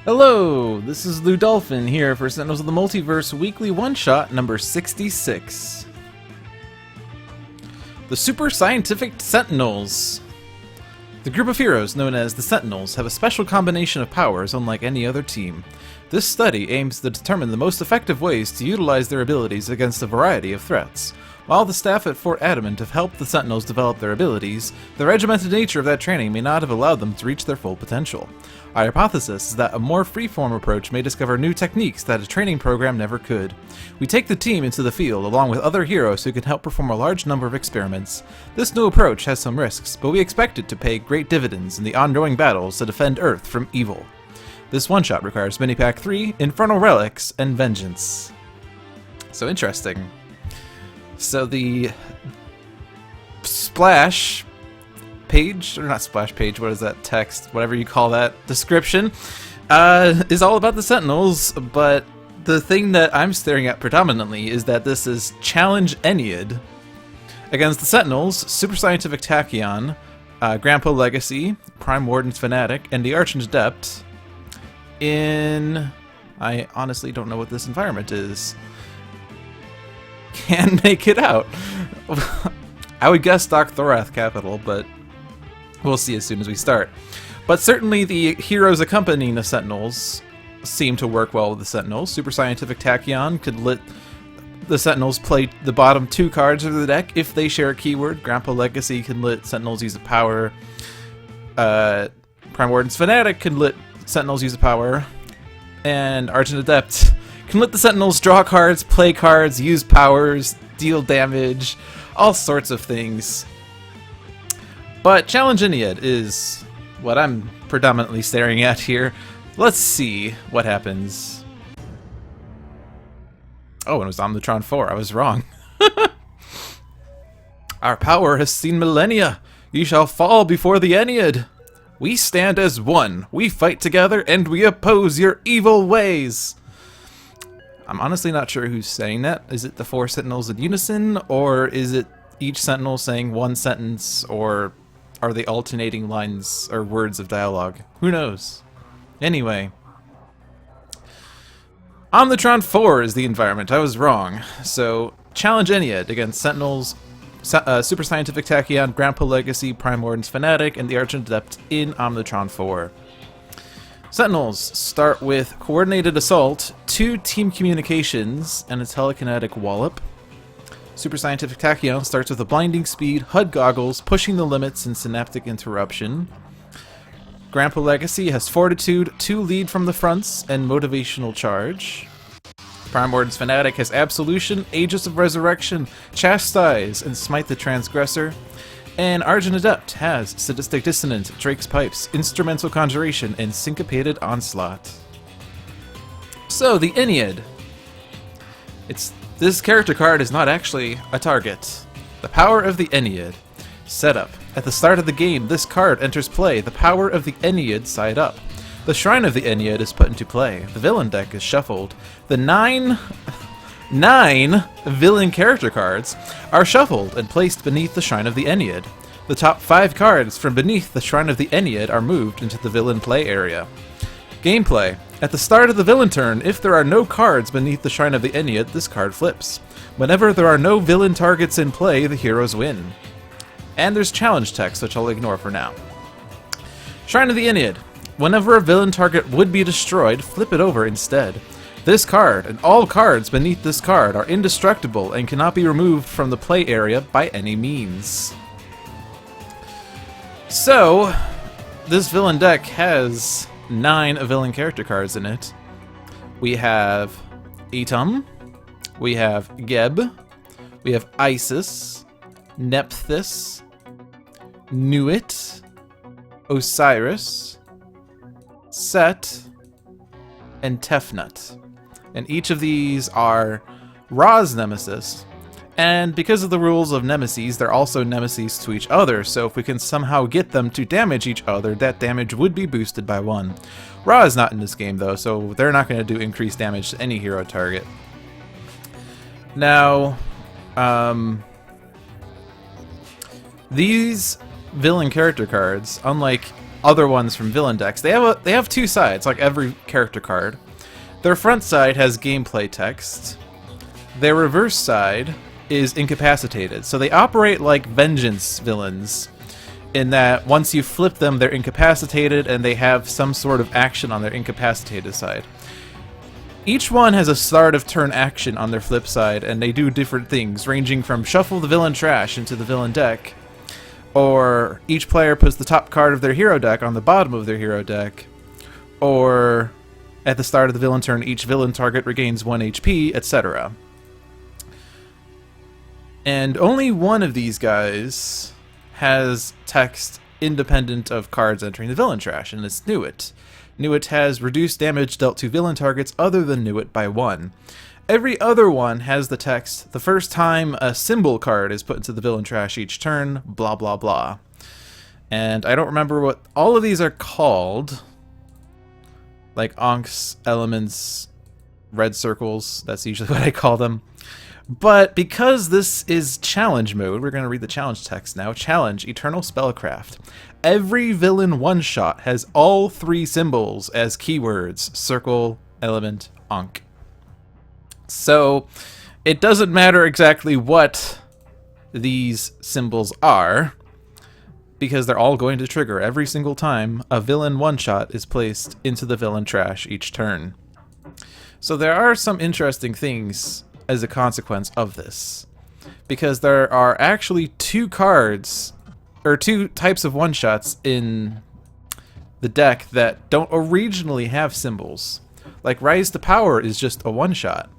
Hello, this is Ludolphin here for Sentinels of the Multiverse Weekly One-Shot number 66. The Super Scientific Sentinels. The group of heroes known as the Sentinels have a special combination of powers unlike any other team. This study aims to determine the most effective ways to utilize their abilities against a variety of threats. While the staff at Fort Adamant have helped the Sentinels develop their abilities, the regimented nature of that training may not have allowed them to reach their full potential. Our hypothesis is that a more free-form approach may discover new techniques that a training program never could. We take the team into the field along with other heroes who can help perform a large number of experiments. This new approach has some risks, but we expect it to pay great dividends in the ongoing battles to defend Earth from evil. This one-shot requires Minipack 3, Infernal Relics, and Vengeance. So interesting. So the splash page, or not splash page, what is that, text, whatever you call that, description, is all about the Sentinels, but the thing that I'm staring at predominantly is that this is Challenge Ennead against the Sentinels, Super Scientific Tachyon, Grandpa Legacy, Prime Wardens Fanatic, and the Argent Adept in... I honestly don't know what this environment is. Can't make it out. I would guess Doc Thorath Capital, but we'll see as soon as we start. But certainly the heroes accompanying the Sentinels seem to work well with the Sentinels. Super Scientific Tachyon could let the Sentinels play the bottom two cards of the deck if they share a keyword. Grandpa Legacy can let Sentinels use a power. Prime Warden's Fanatic can let Sentinels use a power. And Argent Adept can let the Sentinels draw cards, play cards, use powers, deal damage, all sorts of things. But Challenge Ennead is what I'm predominantly staring at here. Let's see what happens. Oh, it was Omnitron-IV. I was wrong. Our power has seen millennia. You shall fall before the Ennead. We stand as one. We fight together and we oppose your evil ways. I'm honestly not sure who's saying that. Is it the four Sentinels in unison, or is it each Sentinel saying one sentence, or are they alternating lines or words of dialogue? Who knows? Anyway. Omnitron-IV is the environment. I was wrong. So, Challenge Ennead against Sentinels, Super Scientific Tachyon, Grandpa Legacy, Prime Warden's Fanatic, and the Argent Adept in Omnitron-IV. Sentinels start with Coordinated Assault, 2 Team Communications, and a Telekinetic Wallop. Super Scientific Tachyon starts with a Blinding Speed, HUD Goggles, Pushing the Limits, and Synaptic Interruption. Grandpa Legacy has Fortitude, 2 Lead from the Fronts, and Motivational Charge. Prime Warden's Fanatic has Absolution, Aegis of Resurrection, Chastise, and Smite the Transgressor. And Argent Adept has Sadistic Dissonant, Drake's Pipes, Instrumental Conjuration, and Syncopated Onslaught. So, the Ennead. This character card is not actually a target. The power of the Ennead. Setup. At the start of the game, this card enters play, the power of the Ennead side up. The Shrine of the Ennead is put into play. The villain deck is shuffled. The nine villain character cards are shuffled and placed beneath the Shrine of the Ennead. The top 5 cards from beneath the Shrine of the Ennead are moved into the villain play area. Gameplay. At the start of the villain turn, if there are no cards beneath the Shrine of the Ennead, this card flips. Whenever there are no villain targets in play, the heroes win. And there's challenge text, which I'll ignore for now. Shrine of the Ennead. Whenever a villain target would be destroyed, flip it over instead. This card, and all cards beneath this card, are indestructible and cannot be removed from the play area by any means. So, this villain deck has 9 villain character cards in it. We have Atum, we have Geb, we have Isis, Nephthys, Nuit, Osiris, Set, and Tefnut. And each of these are Ra's nemesis. And because of the rules of nemesis, they're also nemesis to each other, so if we can somehow get them to damage each other, that damage would be boosted by 1. Ra is not in this game though, so they're not going to do increased damage to any hero target. Now, these villain character cards, unlike other ones from villain decks. They have two sides, like every character card. Their front side has gameplay text. Their reverse side is incapacitated. So they operate like vengeance villains, in that once you flip them, they're incapacitated and they have some sort of action on their incapacitated side. Each one has a start of turn action on their flip side, and they do different things, ranging from shuffle the villain trash into the villain deck, or each player puts the top card of their hero deck on the bottom of their hero deck, or at the start of the villain turn, each villain target regains 1 HP, etc. And only one of these guys has text independent of cards entering the villain trash, and it's Nuit. Nuit has reduced damage dealt to villain targets other than Nuit by 1. Every other one has the text, the first time a symbol card is put into the villain trash each turn, blah blah blah. And I don't remember what all of these are called. Like Onks, Elements, Red Circles, that's usually what I call them. But because this is challenge mode, we're going to read the challenge text now. Challenge, Eternal Spellcraft. Every villain one-shot has all 3 symbols as keywords. Circle, Element, Onk. So, it doesn't matter exactly what these symbols are, because they're all going to trigger every single time a villain one-shot is placed into the villain trash each turn. So there are some interesting things as a consequence of this, because there are actually 2 cards, or 2 types of one-shots in the deck that don't originally have symbols. Like Rise to Power is just a one-shot,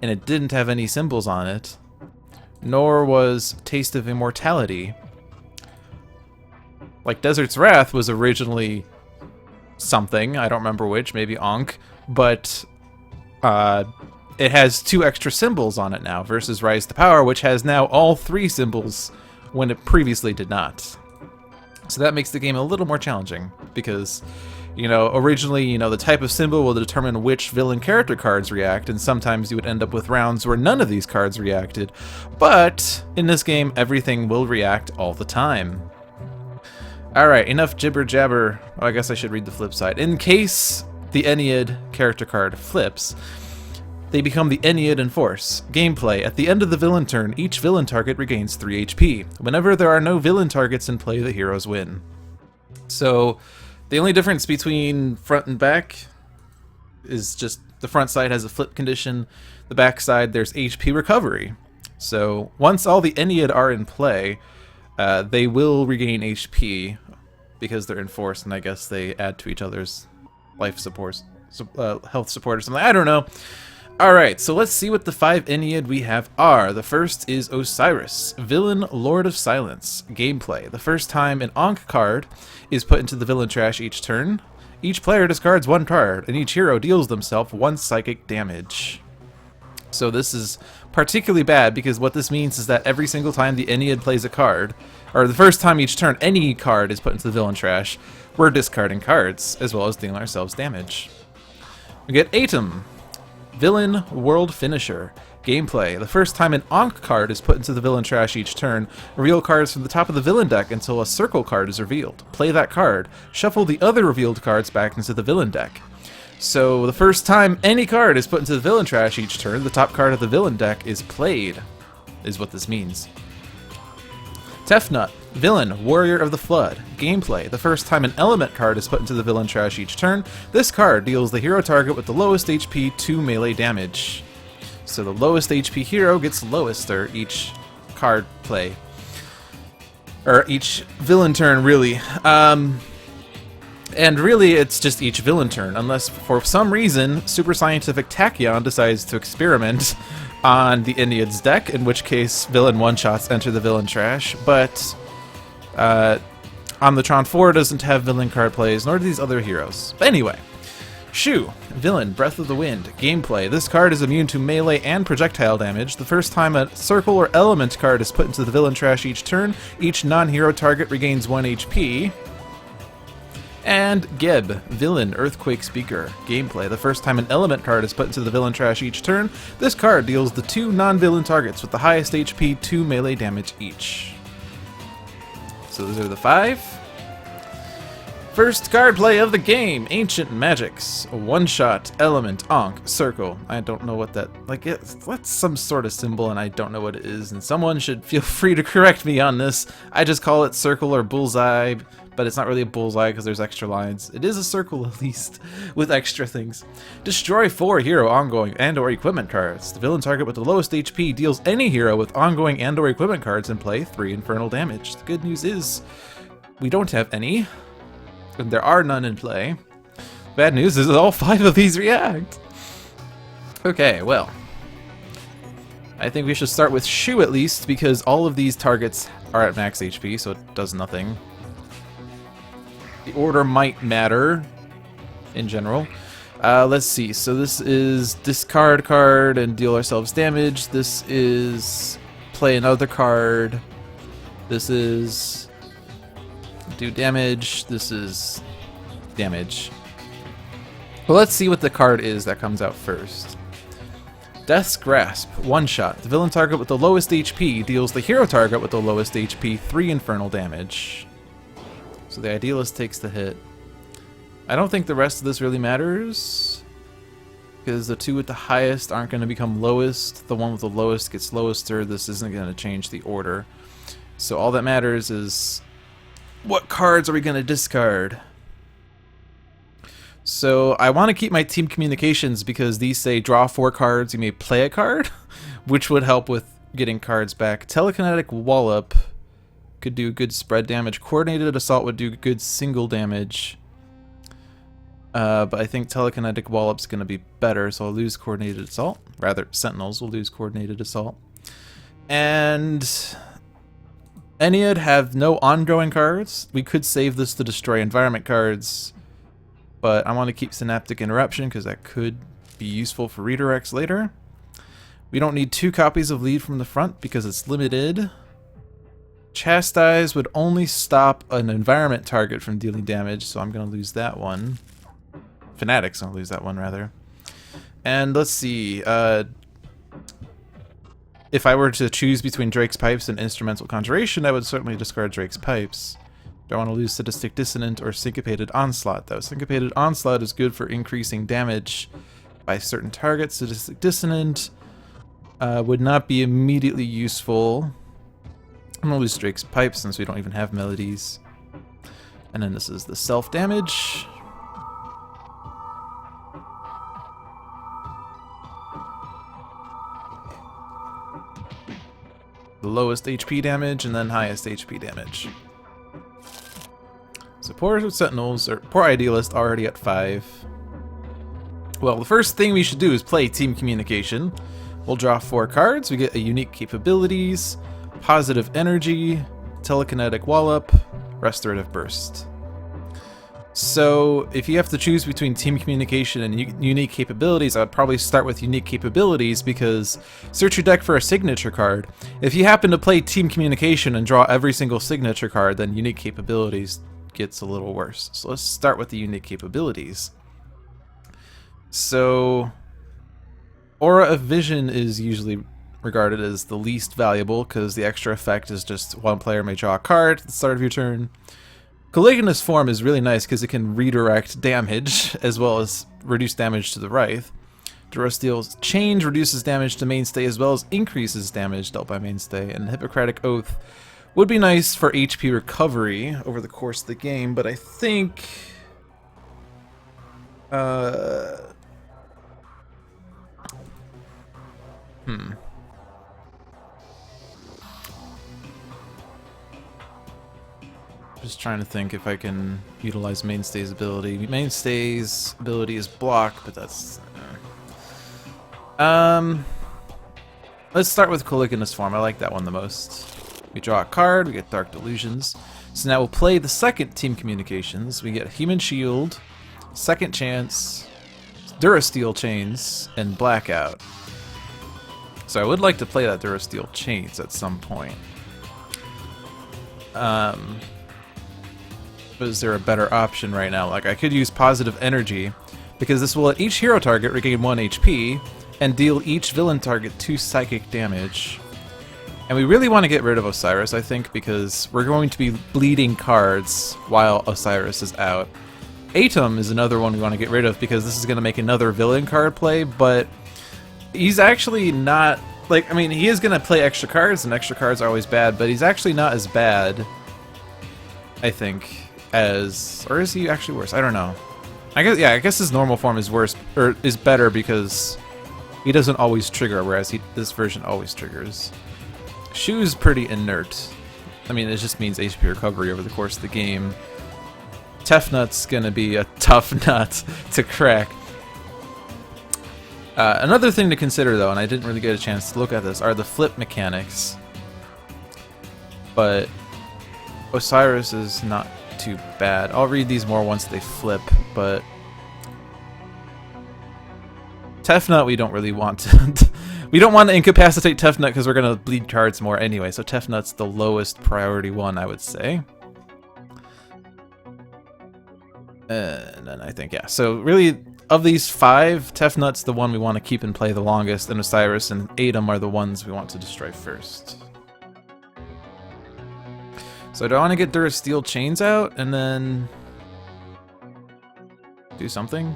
and it didn't have any symbols on it, nor was Taste of Immortality. Like Desert's Wrath was originally something, I don't remember which, maybe Ankh, but it has 2 extra symbols on it now, versus Rise to Power, which has now all 3 symbols when it previously did not. So that makes the game a little more challenging, because, you know, originally, you know, the type of symbol will determine which villain character cards react, and sometimes you would end up with rounds where none of these cards reacted. But in this game, everything will react all the time. Alright, enough jibber jabber. Oh, I guess I should read the flip side. In case the Ennead character card flips, they become the Ennead Enforce. Gameplay. At the end of the villain turn, each villain target regains 3 HP. Whenever there are no villain targets in play, the heroes win. So, the only difference between front and back is just the front side has a flip condition, the back side there's HP recovery. So, once all the Ennead are in play, they will regain HP because they're enforced, and I guess they add to each other's life supports, health support or something. I don't know. Alright, so let's see what the 5 Ennead we have are. The first is Osiris, Villain Lord of Silence. Gameplay. The first time an Ankh card is put into the villain trash each turn, each player discards 1 card, and each hero deals themselves 1 psychic damage. So this is particularly bad, because what this means is that every single time the Ennead plays a card, or the first time each turn any card is put into the villain trash, we're discarding cards, as well as dealing ourselves damage. We get Atom, Villain World Finisher. Gameplay. The first time an Ankh card is put into the villain trash each turn, reveal cards from the top of the villain deck until a circle card is revealed. Play that card. Shuffle the other revealed cards back into the villain deck. So the first time any card is put into the villain trash each turn, the top card of the villain deck is played, is what this means. Tefnut, Villain, Warrior of the Flood. Gameplay. The first time an element card is put into the villain trash each turn, this card deals the hero target with the lowest HP 2 melee damage. So the lowest HP hero gets lowest each card play. Or each villain turn, really. And really, it's just each villain turn, unless for some reason Super Scientific Tachyon decides to experiment on the Ennead's deck, in which case villain one-shots enter the villain trash, but Omnitron-IV doesn't have villain card plays, nor do these other heroes. But anyway, Shu, Villain, Breath of the Wind. Gameplay. This card is immune to melee and projectile damage. The first time a circle or element card is put into the villain trash each turn, each non-hero target regains 1 HP. And Geb, Villain, Earthquake Speaker. Gameplay. The first time an element card is put into the villain trash each turn, this card deals the 2 non-villain targets with the highest HP 2 melee damage each. So those are the 5. First card play of the game, Ancient Magics. A one-shot, element, Ankh, circle. I don't know what that, like, that's some sort of symbol and I don't know what it is, and someone should feel free to correct me on this. I just call it circle or bullseye, but it's not really a bullseye because there's extra lines. It is a circle at least, with extra things. Destroy 4 hero ongoing and or equipment cards. The villain target with the lowest HP deals any hero with ongoing and or equipment cards in play 3 infernal damage. The good news is, we don't have any. And there are none in play. Bad news is all 5 of these react. Okay, well. I think we should start with Shu at least, because all of these targets are at max HP, so it does nothing. The order might matter, in general. Let's see, so this is discard card and deal ourselves damage. This is play another card. This is do damage. This is damage. Well, let's see what the card is that comes out first. Death's Grasp, one shot. The villain target with the lowest HP deals the hero target with the lowest HP 3 infernal damage. So the idealist takes the hit. I don't think the rest of this really matters, because the 2 with the highest aren't going to become lowest. The one with the lowest gets lowester. This isn't going to change the order. So all that matters is what cards are we going to discard? So I want to keep my team communications because these say draw 4 cards, you may play a card, which would help with getting cards back. Telekinetic Wallop could do good spread damage. Coordinated Assault would do good single damage. But I think Telekinetic Wallop's going to be better, so I'll lose Coordinated Assault. Rather, Sentinels will lose Coordinated Assault. And Ennead have no ongoing cards. We could save this to destroy environment cards, but I want to keep Synaptic Interruption because that could be useful for redirects later. We don't need 2 copies of Lead from the front because it's limited. Chastise would only stop an environment target from dealing damage, so I'm going to lose that one. Fanatic's going to lose that one, rather. And let's see. If I were to choose between Drake's Pipes and Instrumental Conjuration, I would certainly discard Drake's Pipes. Do I want to lose Sadistic Dissonant or Syncopated Onslaught, though? Syncopated Onslaught is good for increasing damage by certain targets. Sadistic Dissonant would not be immediately useful. I'm going to lose Drake's Pipes since we don't even have melodies. And then this is the self-damage. The lowest HP damage and then highest HP damage. So poor Sentinels, or poor Idealist, already at 5. Well, the first thing we should do is play Team Communication. We'll draw 4 cards. We get a unique capabilities, Positive Energy, Telekinetic Wallop, Restorative Burst. So if you have to choose between Team Communication and unique capabilities, I would probably start with unique capabilities because search your deck for a signature card. If you happen to play Team Communication and draw every single signature card, then unique capabilities gets a little worse. So let's start with the unique capabilities. So Aura of Vision is usually regarded as the least valuable because the extra effect is just one player may draw a card at the start of your turn. Caligula's Form is really nice because it can redirect damage as well as reduce damage to the Wraith. Durosteel's Change reduces damage to Mainstay as well as increases damage dealt by Mainstay. And Hippocratic Oath would be nice for HP recovery over the course of the game, but I think Just trying to think if I can utilize Mainstay's ability. Mainstay's ability is block, but that's... Let's start with Caligula's Form. I like that one the most. We draw a card, we get Dark Delusions. So now we'll play the second Team Communications. We get Human Shield, Second Chance, Durasteel Chains, and Blackout. So I would like to play that Durasteel Chains at some point. But is there a better option right now? Like, I could use Positive Energy, because this will let each hero target regain 1 HP, and deal each villain target 2 psychic damage. And we really want to get rid of Osiris, I think, because we're going to be bleeding cards while Osiris is out. Atom is another one we want to get rid of because this is going to make another villain card play, but he's actually not... Like, I mean, he is going to play extra cards, and extra cards are always bad, but he's actually not as bad, I think, as... Or is he actually worse? I don't know. I guess his normal form is worse, or is better because he doesn't always trigger, whereas this version always triggers. Shu's pretty inert. I mean, it just means HP recovery over the course of the game. Tefnut's gonna be a tough nut to crack. Another thing to consider, though, and I didn't really get a chance to look at this, are the flip mechanics. But Osiris is not too bad. I'll read these more once they flip, but Tefnut we don't really want to... We don't want to incapacitate Tefnut because we're going to bleed cards more anyway, so Tefnut's the lowest priority one, I would say. And then I think, yeah. So really, of these 5, Tefnut's the one we want to keep in play the longest, and Osiris and Atom are the ones we want to destroy first. So do I want to get Durasteel Chains out and then do something?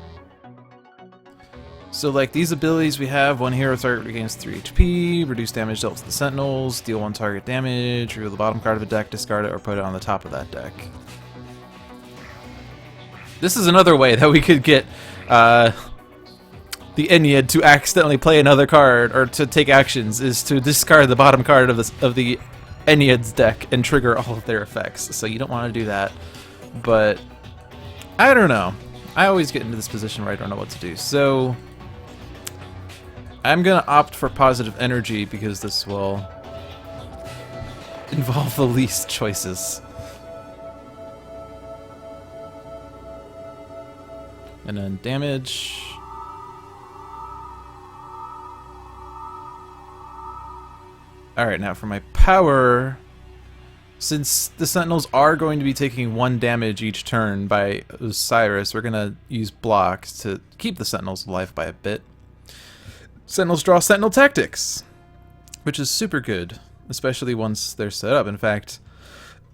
So like these abilities we have, 1 hero target regains 3 HP, reduce damage dealt to the Sentinels, deal 1 target damage, reveal the bottom card of a deck, discard it, or put it on the top of that deck. This is another way that we could get the Ennead to accidentally play another card, or to take actions, is to discard the bottom card of the Ennead's deck and trigger all of their effects. So you don't want to do that. But I don't know. I always get into this position where I don't know what to do. So I'm going to opt for positive energy because this will involve the least choices. And then damage. Alright, now for my power, since the Sentinels are going to be taking 1 damage each turn by Osiris, we're going to use block to keep the Sentinels alive by a bit. Sentinels draw Sentinel Tactics, which is super good, especially once they're set up. In fact,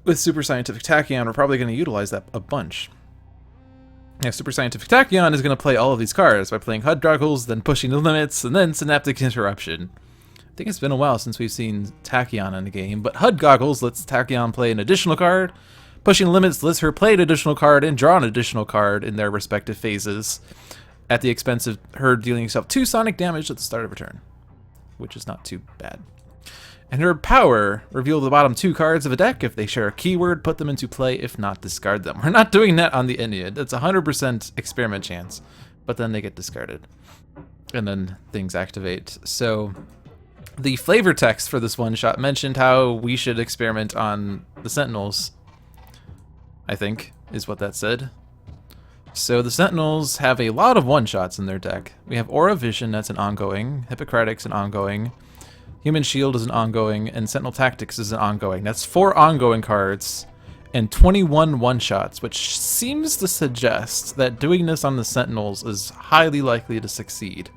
with Super Scientific Tachyon, we're probably going to utilize that a bunch. Yeah, Super Scientific Tachyon is going to play all of these cards by playing HUD Goggles, then Pushing the Limits, and then Synaptic Interruption. I think it's been a while since we've seen Tachyon in the game, but HUD Goggles lets Tachyon play an additional card, Pushing Limits lets her play an additional card and draw an additional card in their respective phases, at the expense of her dealing herself 2 sonic damage at the start of her turn, which is not too bad. And her power, reveal the bottom 2 cards of a deck. If they share a keyword, put them into play. If not, discard them. We're not doing that on the Ennead. It's a 100% experiment chance, but then they get discarded. And then things activate. So the flavor text for this one-shot mentioned how we should experiment on the Sentinels, I think, is what that said. So the Sentinels have a lot of one-shots in their deck. We have Aura Vision, that's an ongoing. Hippocratic's an ongoing. Human Shield is an ongoing, and Sentinel Tactics is an ongoing. That's 4 ongoing cards and 21 one-shots, which seems to suggest that doing this on the Sentinels is highly likely to succeed.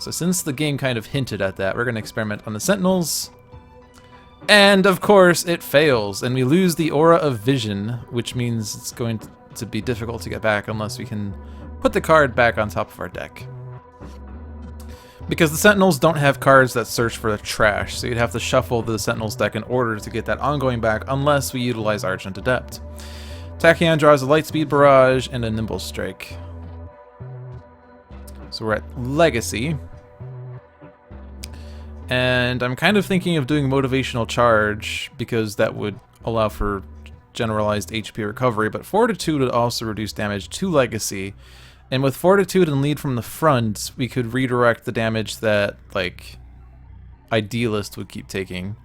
So since the game kind of hinted at that, we're going to experiment on the Sentinels. And of course, it fails, and we lose the Aura of Vision, which means it's going to be difficult to get back unless we can put the card back on top of our deck. Because the Sentinels don't have cards that search for the trash, so you'd have to shuffle the Sentinels deck in order to get that ongoing back unless we utilize Argent Adept. Tachyon draws a Lightspeed Barrage and a Nimble Strike. So we're at Legacy. And I'm kind of thinking of doing Motivational Charge because that would allow for generalized HP recovery, but Fortitude would also reduce damage to Legacy. And with Fortitude and Lead from the front, we could redirect the damage that, like, Idealist would keep taking.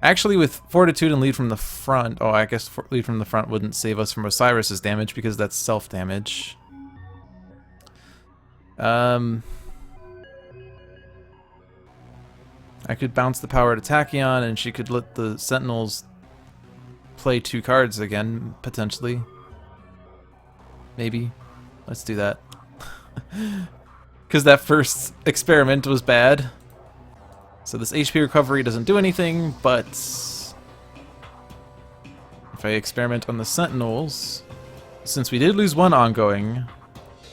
Actually, with Fortitude and Lead from the front... Oh, I guess Lead from the front wouldn't save us from Osiris's damage because that's self-damage. I could bounce the power to Tachyon, and she could let the Sentinels play 2 cards again, potentially. Maybe. Let's do that. Because that first experiment was bad. So this HP recovery doesn't do anything, but if I experiment on the Sentinels, since we did lose one ongoing,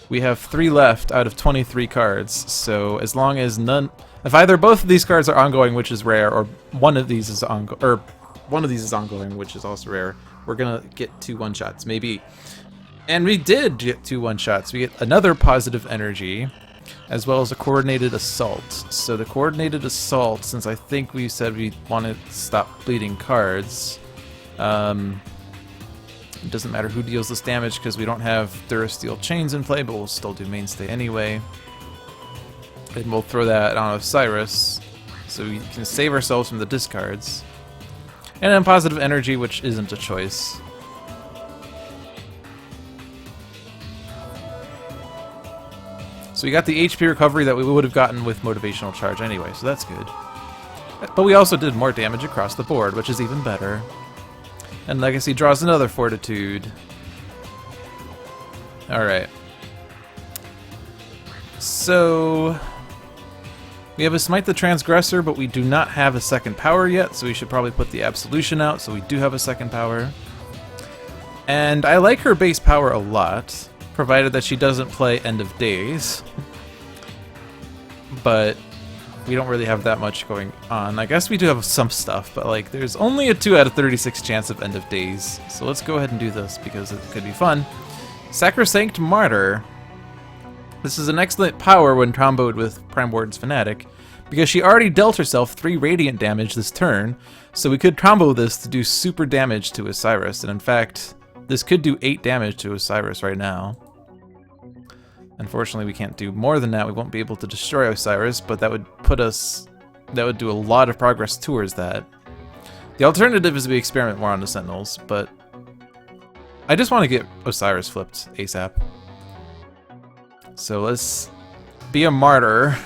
we have 3 left out of 23 cards. So as long as if either both of these cards are ongoing, which is rare, or one of these is ongoing, which is also rare, we're gonna get 2 one-shots, maybe. And we did get 2 one-shots. We get another positive energy, as well as a coordinated assault. So the coordinated assault, since I think we said we wanted to stop bleeding cards, it doesn't matter who deals this damage because we don't have Durasteel chains in play, but we'll still do mainstay anyway. And we'll throw that on Osiris, so we can save ourselves from the discards. And then positive energy, which isn't a choice. So we got the HP recovery that we would have gotten with Motivational Charge anyway, so that's good. But we also did more damage across the board, which is even better. And Legacy draws another Fortitude. Alright. So we have a Smite the Transgressor, but we do not have a second power yet, so we should probably put the Absolution out, so we do have a second power. And I like her base power a lot, provided that she doesn't play End of Days. But we don't really have that much going on. I guess we do have some stuff, but like there's only a 2 out of 36 chance of End of Days. So let's go ahead and do this because it could be fun. Sacrosanct Martyr. This is an excellent power when comboed with Prime Warden's Fanatic, because she already dealt herself 3 radiant damage this turn, so we could combo this to do super damage to Osiris, and in fact, this could do 8 damage to Osiris right now. Unfortunately, we can't do more than that. We won't be able to destroy Osiris, but that would do a lot of progress towards that. The alternative is we experiment more on the Sentinels, but I just want to get Osiris flipped ASAP. So let's be a martyr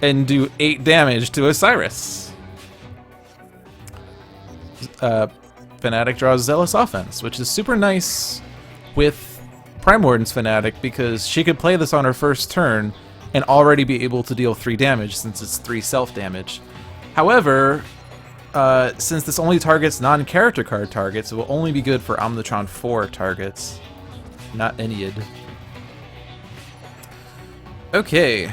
and do 8 damage to Osiris. Fanatic draws Zealous Offense, which is super nice with Prime Warden's Fanatic because she could play this on her first turn and already be able to deal 3 damage since it's 3 self-damage. However, since this only targets non-character card targets, it will only be good for Omnitron-IV targets, not Ennead. Okay,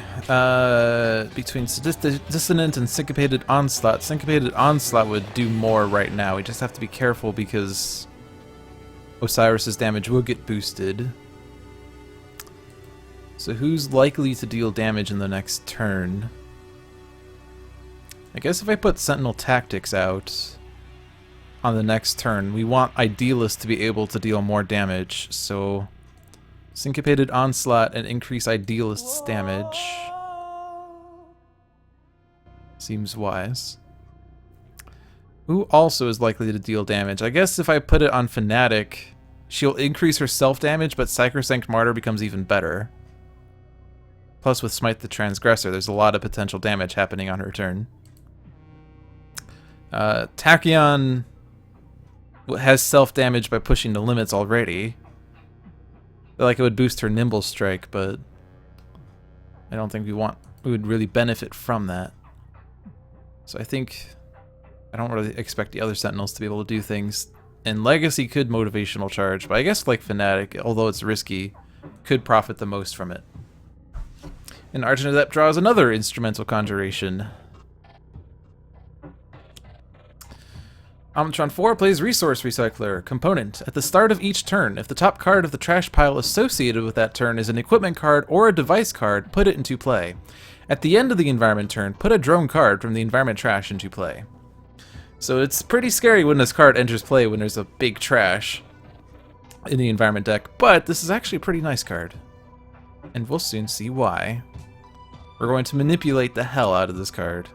between Dissonant and Syncopated Onslaught would do more right now. We just have to be careful because Osiris's damage will get boosted. So who's likely to deal damage in the next turn? I guess if I put Sentinel Tactics out on the next turn, we want Idealist to be able to deal more damage, so Syncopated Onslaught and increase Idealist's damage seems wise. Who also is likely to deal damage? I guess if I put it on Fanatic, she'll increase her self-damage, but Sacrosanct Martyr becomes even better. Plus with Smite the Transgressor, there's a lot of potential damage happening on her turn. Tachyon has self-damage by pushing the limits already. Like it would boost her Nimble Strike, but I don't think we would really benefit from that. So I think I don't really expect the other Sentinels to be able to do things. And Legacy could Motivational Charge, but I guess like Fanatic, although it's risky, could profit the most from it. And Argent Adept draws another Instrumental Conjuration. Omnitron-IV plays Resource Recycler component. At the start of each turn, if the top card of the trash pile associated with that turn is an equipment card or a device card, put it into play. At the end of the environment turn, put a drone card from the environment trash into play. So it's pretty scary when this card enters play when there's a big trash in the environment deck, but this is actually a pretty nice card. And we'll soon see why. We're going to manipulate the hell out of this card.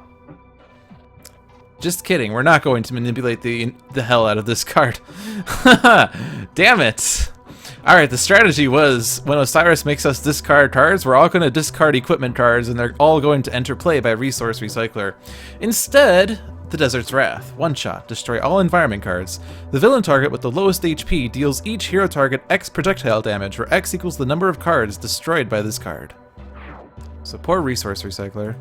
Just kidding, we're not going to manipulate the hell out of this card. Damn it! Alright, the strategy was, when Osiris makes us discard cards, we're all going to discard equipment cards, and they're all going to enter play by Resource Recycler. Instead, the Desert's Wrath. One shot, destroy all environment cards. The villain target with the lowest HP deals each hero target X projectile damage, where X equals the number of cards destroyed by this card. So poor Resource Recycler.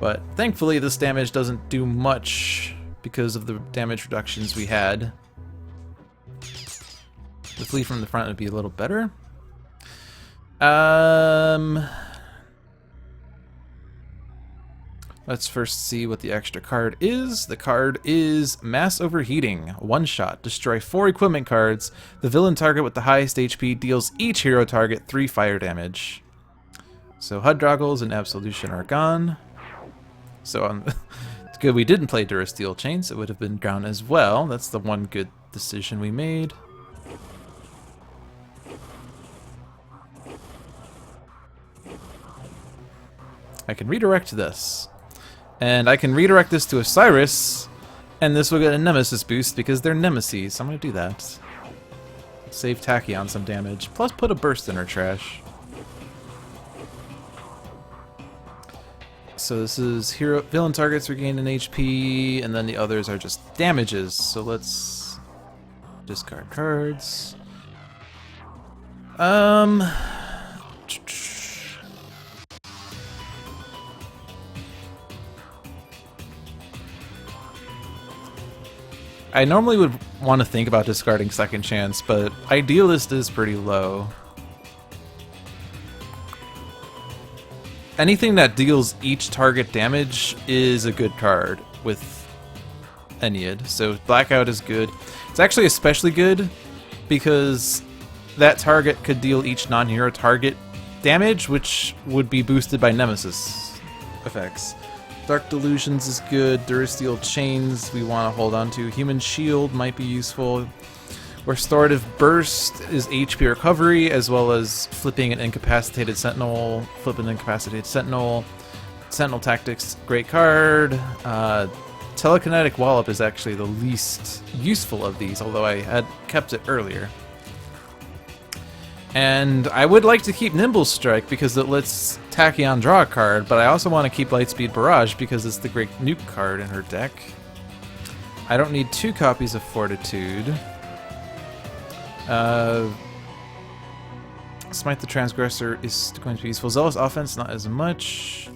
But thankfully this damage doesn't do much because of the damage reductions we had. The flee from the front would be a little better. Let's first see what the extra card is. The card is Mass Overheating. One shot. Destroy 4 equipment cards. The villain target with the highest HP deals each hero target 3 fire damage. So HUD Droggles and Absolution are gone. So it's good we didn't play Durasteel Chains. It would have been ground as well. That's the one good decision we made. I can redirect this. And I can redirect this to Osiris, and this will get a Nemesis boost because they're Nemesis. I'm going to do that. Save Tachyon some damage, plus put a burst in her trash. So this is villain targets regain an HP, and then the others are just damages. So let's discard cards. I normally would want to think about discarding Second Chance, but Idealist is pretty low. Anything that deals each target damage is a good card with Ennead. So Blackout is good. It's actually especially good because that target could deal each non-hero target damage, which would be boosted by Nemesis effects. Dark Delusions is good. Durasteel Chains we want to hold on to. Human Shield might be useful. Restorative Burst is HP recovery, as well as flipping an incapacitated Sentinel. Flip an incapacitated Sentinel. Sentinel Tactics, great card. Telekinetic Wallop is actually the least useful of these, although I had kept it earlier. And I would like to keep Nimble Strike because it lets Tachyon draw a card, but I also want to keep Lightspeed Barrage because it's the great nuke card in her deck. I don't need 2 copies of Fortitude. Smite the Transgressor is going to be useful. Zealous Offense, not as much.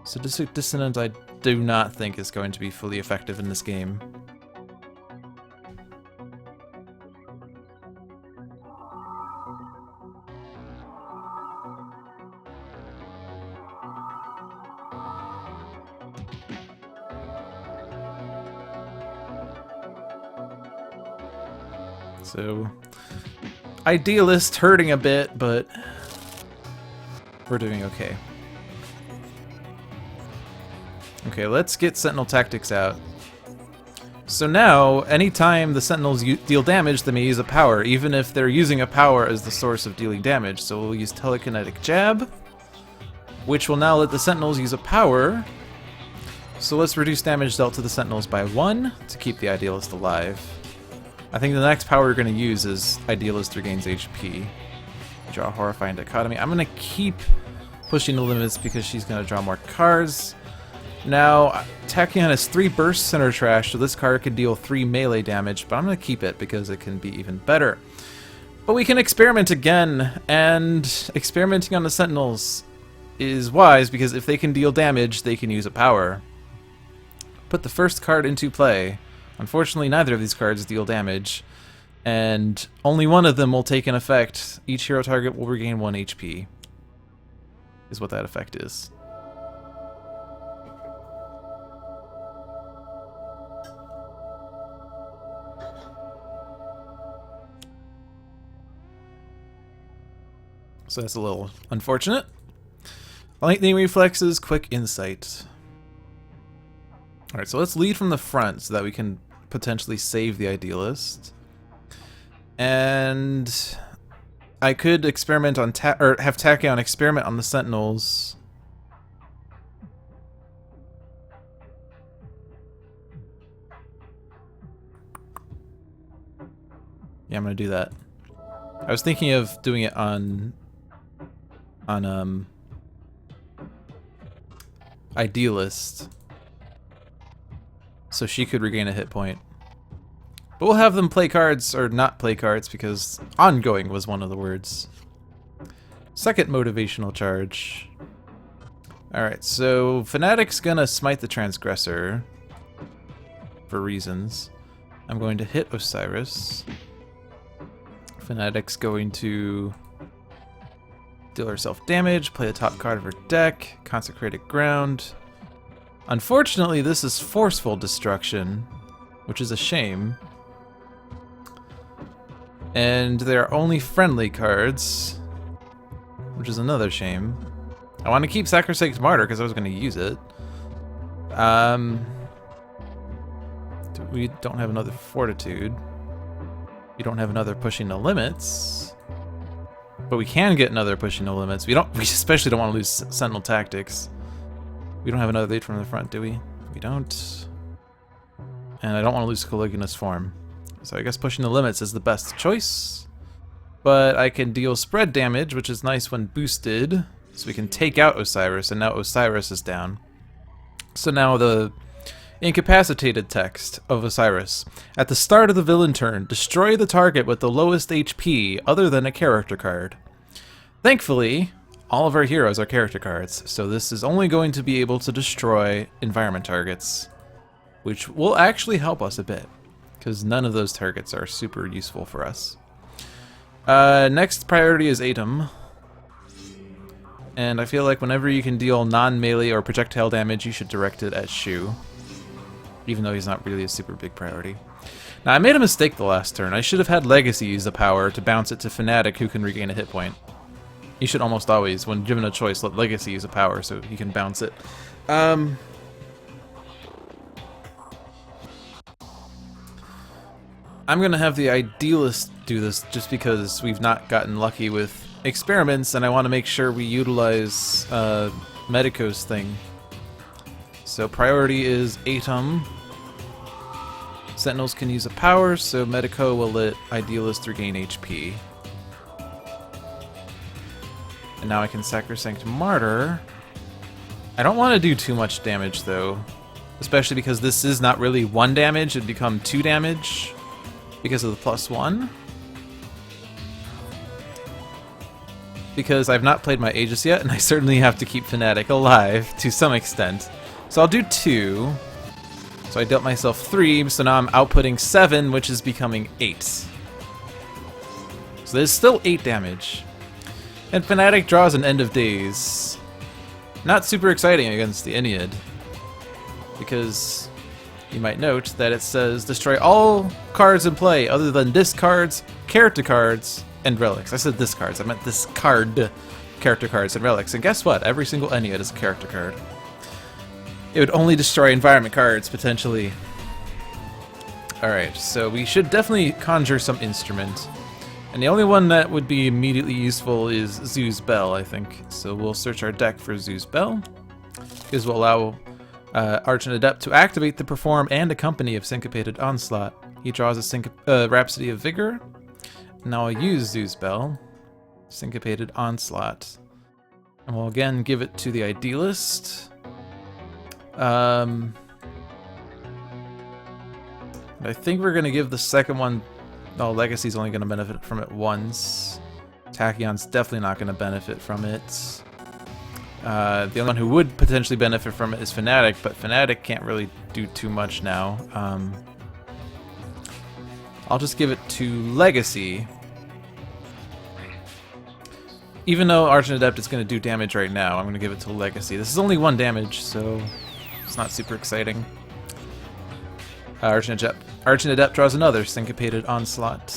Sadistic Dissonant I do not think is going to be fully effective in this game. So, Idealist hurting a bit, but we're doing okay. Okay, let's get Sentinel Tactics out. So now, anytime the Sentinels deal damage, they may use a power, even if they're using a power as the source of dealing damage. So we'll use Telekinetic Jab, which will now let the Sentinels use a power. So let's reduce damage dealt to the Sentinels by 1 to keep the Idealist alive. I think the next power we're going to use is Idealist regains HP. Draw Horrifying Dichotomy. I'm going to keep pushing the limits because she's going to draw more cards. Now, Tachyon has 3 bursts in her trash, so this card could deal 3 melee damage, but I'm going to keep it because it can be even better. But we can experiment again, and experimenting on the Sentinels is wise because if they can deal damage, they can use a power. Put the first card into play. Unfortunately, neither of these cards deal damage, and only one of them will take an effect. Each hero target will regain 1 HP, is what that effect is. So that's a little unfortunate. Lightning Reflexes, Quick Insight. Alright, so let's lead from the front so that we can potentially save the Idealist. And I could experiment on have Tachyon experiment on the Sentinels. Yeah, I'm gonna do that. I was thinking of doing it on Idealist, so she could regain a hit point. But we'll have them play cards, or not play cards, because ongoing was one of the words. Second motivational charge. Alright, so Fanatic's gonna smite the Transgressor for reasons. I'm going to hit Osiris. Fanatic's going to deal herself damage, play the top card of her deck, Consecrated Ground. Unfortunately, this is Forceful Destruction, which is a shame. And they're only friendly cards, which is another shame. I want to keep Sacrosanct Martyr because I was going to use it. We don't have another Fortitude. We don't have another Pushing the Limits. But we can get another Pushing the Limits. We especially don't want to lose Sentinel Tactics. We don't have another lead from the front, do we? We don't. And I don't want to lose Caligula's Form. So I guess Pushing the Limits is the best choice. But I can deal spread damage, which is nice when boosted. So we can take out Osiris, and now Osiris is down. So now the incapacitated text of Osiris. At the start of the villain turn, destroy the target with the lowest HP other than a character card. Thankfully, all of our heroes are character cards, so this is only going to be able to destroy environment targets, which will actually help us a bit, because none of those targets are super useful for us. Next priority is Atom. And I feel like whenever you can deal non-melee or projectile damage, you should direct it at Shu. Even though he's not really a super big priority. Now, I made a mistake the last turn. I should have had Legacy use the power to bounce it to Fanatic, who can regain a hit point. You should almost always, when given a choice, let Legacy use a power so he can bounce it. I'm gonna have the Idealist do this just because we've not gotten lucky with experiments, and I want to make sure we utilize Medico's thing. So priority is Atom. Sentinels can use a power, so Medico will let Idealist regain HP. And now I can Sacrosanct Martyr. I don't want to do too much damage though, especially because this is not really 1 damage, it'd become 2 damage because of the +1. Because I've not played my Aegis yet, and I certainly have to keep Fanatic alive to some extent. So I'll do 2. So I dealt myself 3, so now I'm outputting 7, which is becoming 8. So there's still 8 damage. And Fanatic draws an End of Days. Not super exciting against the Ennead, because you might note that it says destroy all cards in play other than discards, character cards, and relics. I said discards, I meant discard character cards and relics. And guess what? Every single Ennead is a character card. It would only destroy environment cards, potentially. Alright, so we should definitely conjure some instrument. And the only one that would be immediately useful is Zew's Bell, I think. So we'll search our deck for Zew's Bell. This will allow Argent Adept to activate the Perform and Accompany of Syncopated Onslaught. He draws a Rhapsody of Vigor. Now I'll use Zew's Bell, Syncopated Onslaught. And we'll again give it to the Idealist. I think we're going to give the second one... Oh, Legacy's only going to benefit from it once. Tachyon's definitely not going to benefit from it. The only one who would potentially benefit from it is Fanatic, but Fanatic can't really do too much now. I'll just give it to Legacy. Even though Argent Adept is going to do damage right now, I'm going to give it to Legacy. This is only 1 damage, so it's not super exciting. Argent Adept draws another Syncopated Onslaught.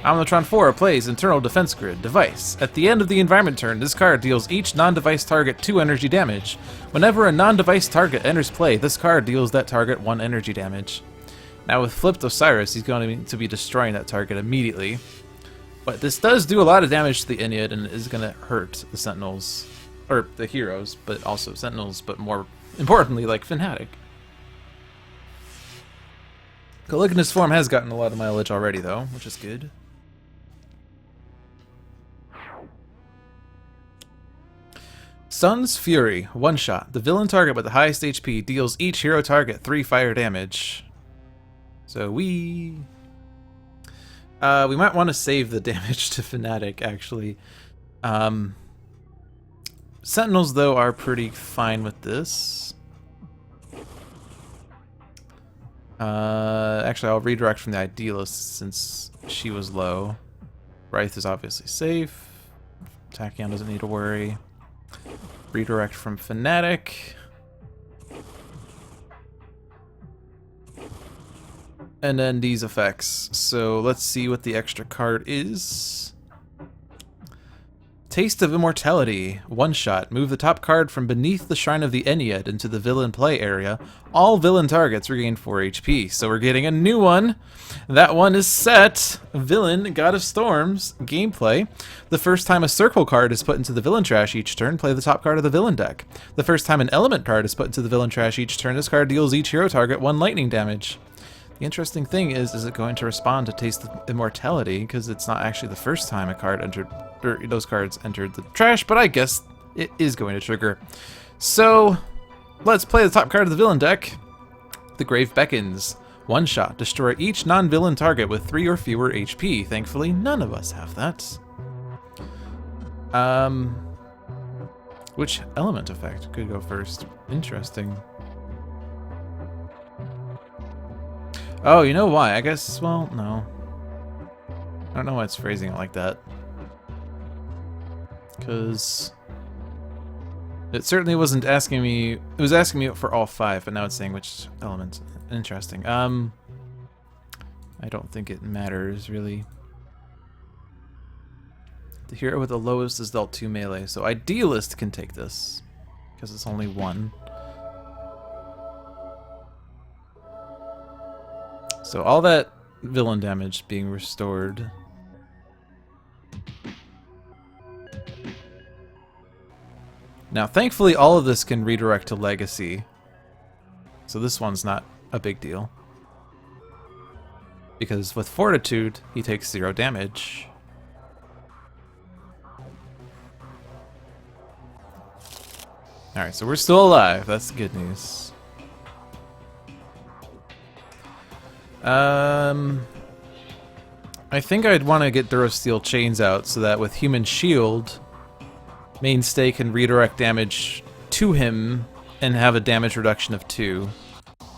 Omnitron-IV plays Internal Defense Grid device. At the end of the environment turn, this card deals each non-device target 2 energy damage. Whenever a non-device target enters play, this card deals that target 1 energy damage. Now with flipped Osiris, he's going to be destroying that target immediately. But this does do a lot of damage to the Ennead and is going to hurt the Sentinels, or the heroes, but also Sentinels, but more importantly, like Fanatic. Caligula's Form has gotten a lot of mileage already, though, which is good. Sun's Fury, 1-shot. The villain target with the highest HP deals each hero target 3 fire damage. So we might want to save the damage to Fanatic, actually. Sentinels, though, are pretty fine with this. Actually, I'll redirect from the Idealist since she was low. Wraith is obviously safe. Tachyon doesn't need to worry. Redirect from Fanatic. And then these effects. So let's see what the extra card is. Taste of Immortality. One shot. Move the top card from beneath the Shrine of the Ennead into the villain play area. All villain targets regain 4 HP. So we're getting a new one. That one is set. Villain, God of Storms. Gameplay. The first time a circle card is put into the villain trash each turn, play the top card of the villain deck. The first time an element card is put into the villain trash each turn, this card deals each hero target 1 lightning damage. The interesting thing is it going to respond to Taste of Immortality? Because it's not actually the first time a card entered, or those cards entered the trash, but I guess it is going to trigger. So, let's play the top card of the villain deck. The Grave Beckons. One shot. Destroy each non-villain target with 3 or fewer HP. Thankfully, none of us have that. Which element effect could go first? Interesting. Oh, you know why? I guess, well, no. I don't know why it's phrasing it like that. Because it certainly wasn't asking me, it was asking me for all 5, but now it's saying which element. Interesting. I don't think it matters, really. The hero with the lowest is dealt 2 melee, so Idealist can take this, because it's only 1. So all that villain damage being restored. Now, thankfully, all of this can redirect to Legacy. So this one's not a big deal. Because with Fortitude, he takes 0 damage. Alright, so we're still alive. That's the good news. I think I'd want to get Durasteel Chains out so that with Human Shield, Mainstay can redirect damage to him and have a damage reduction of 2.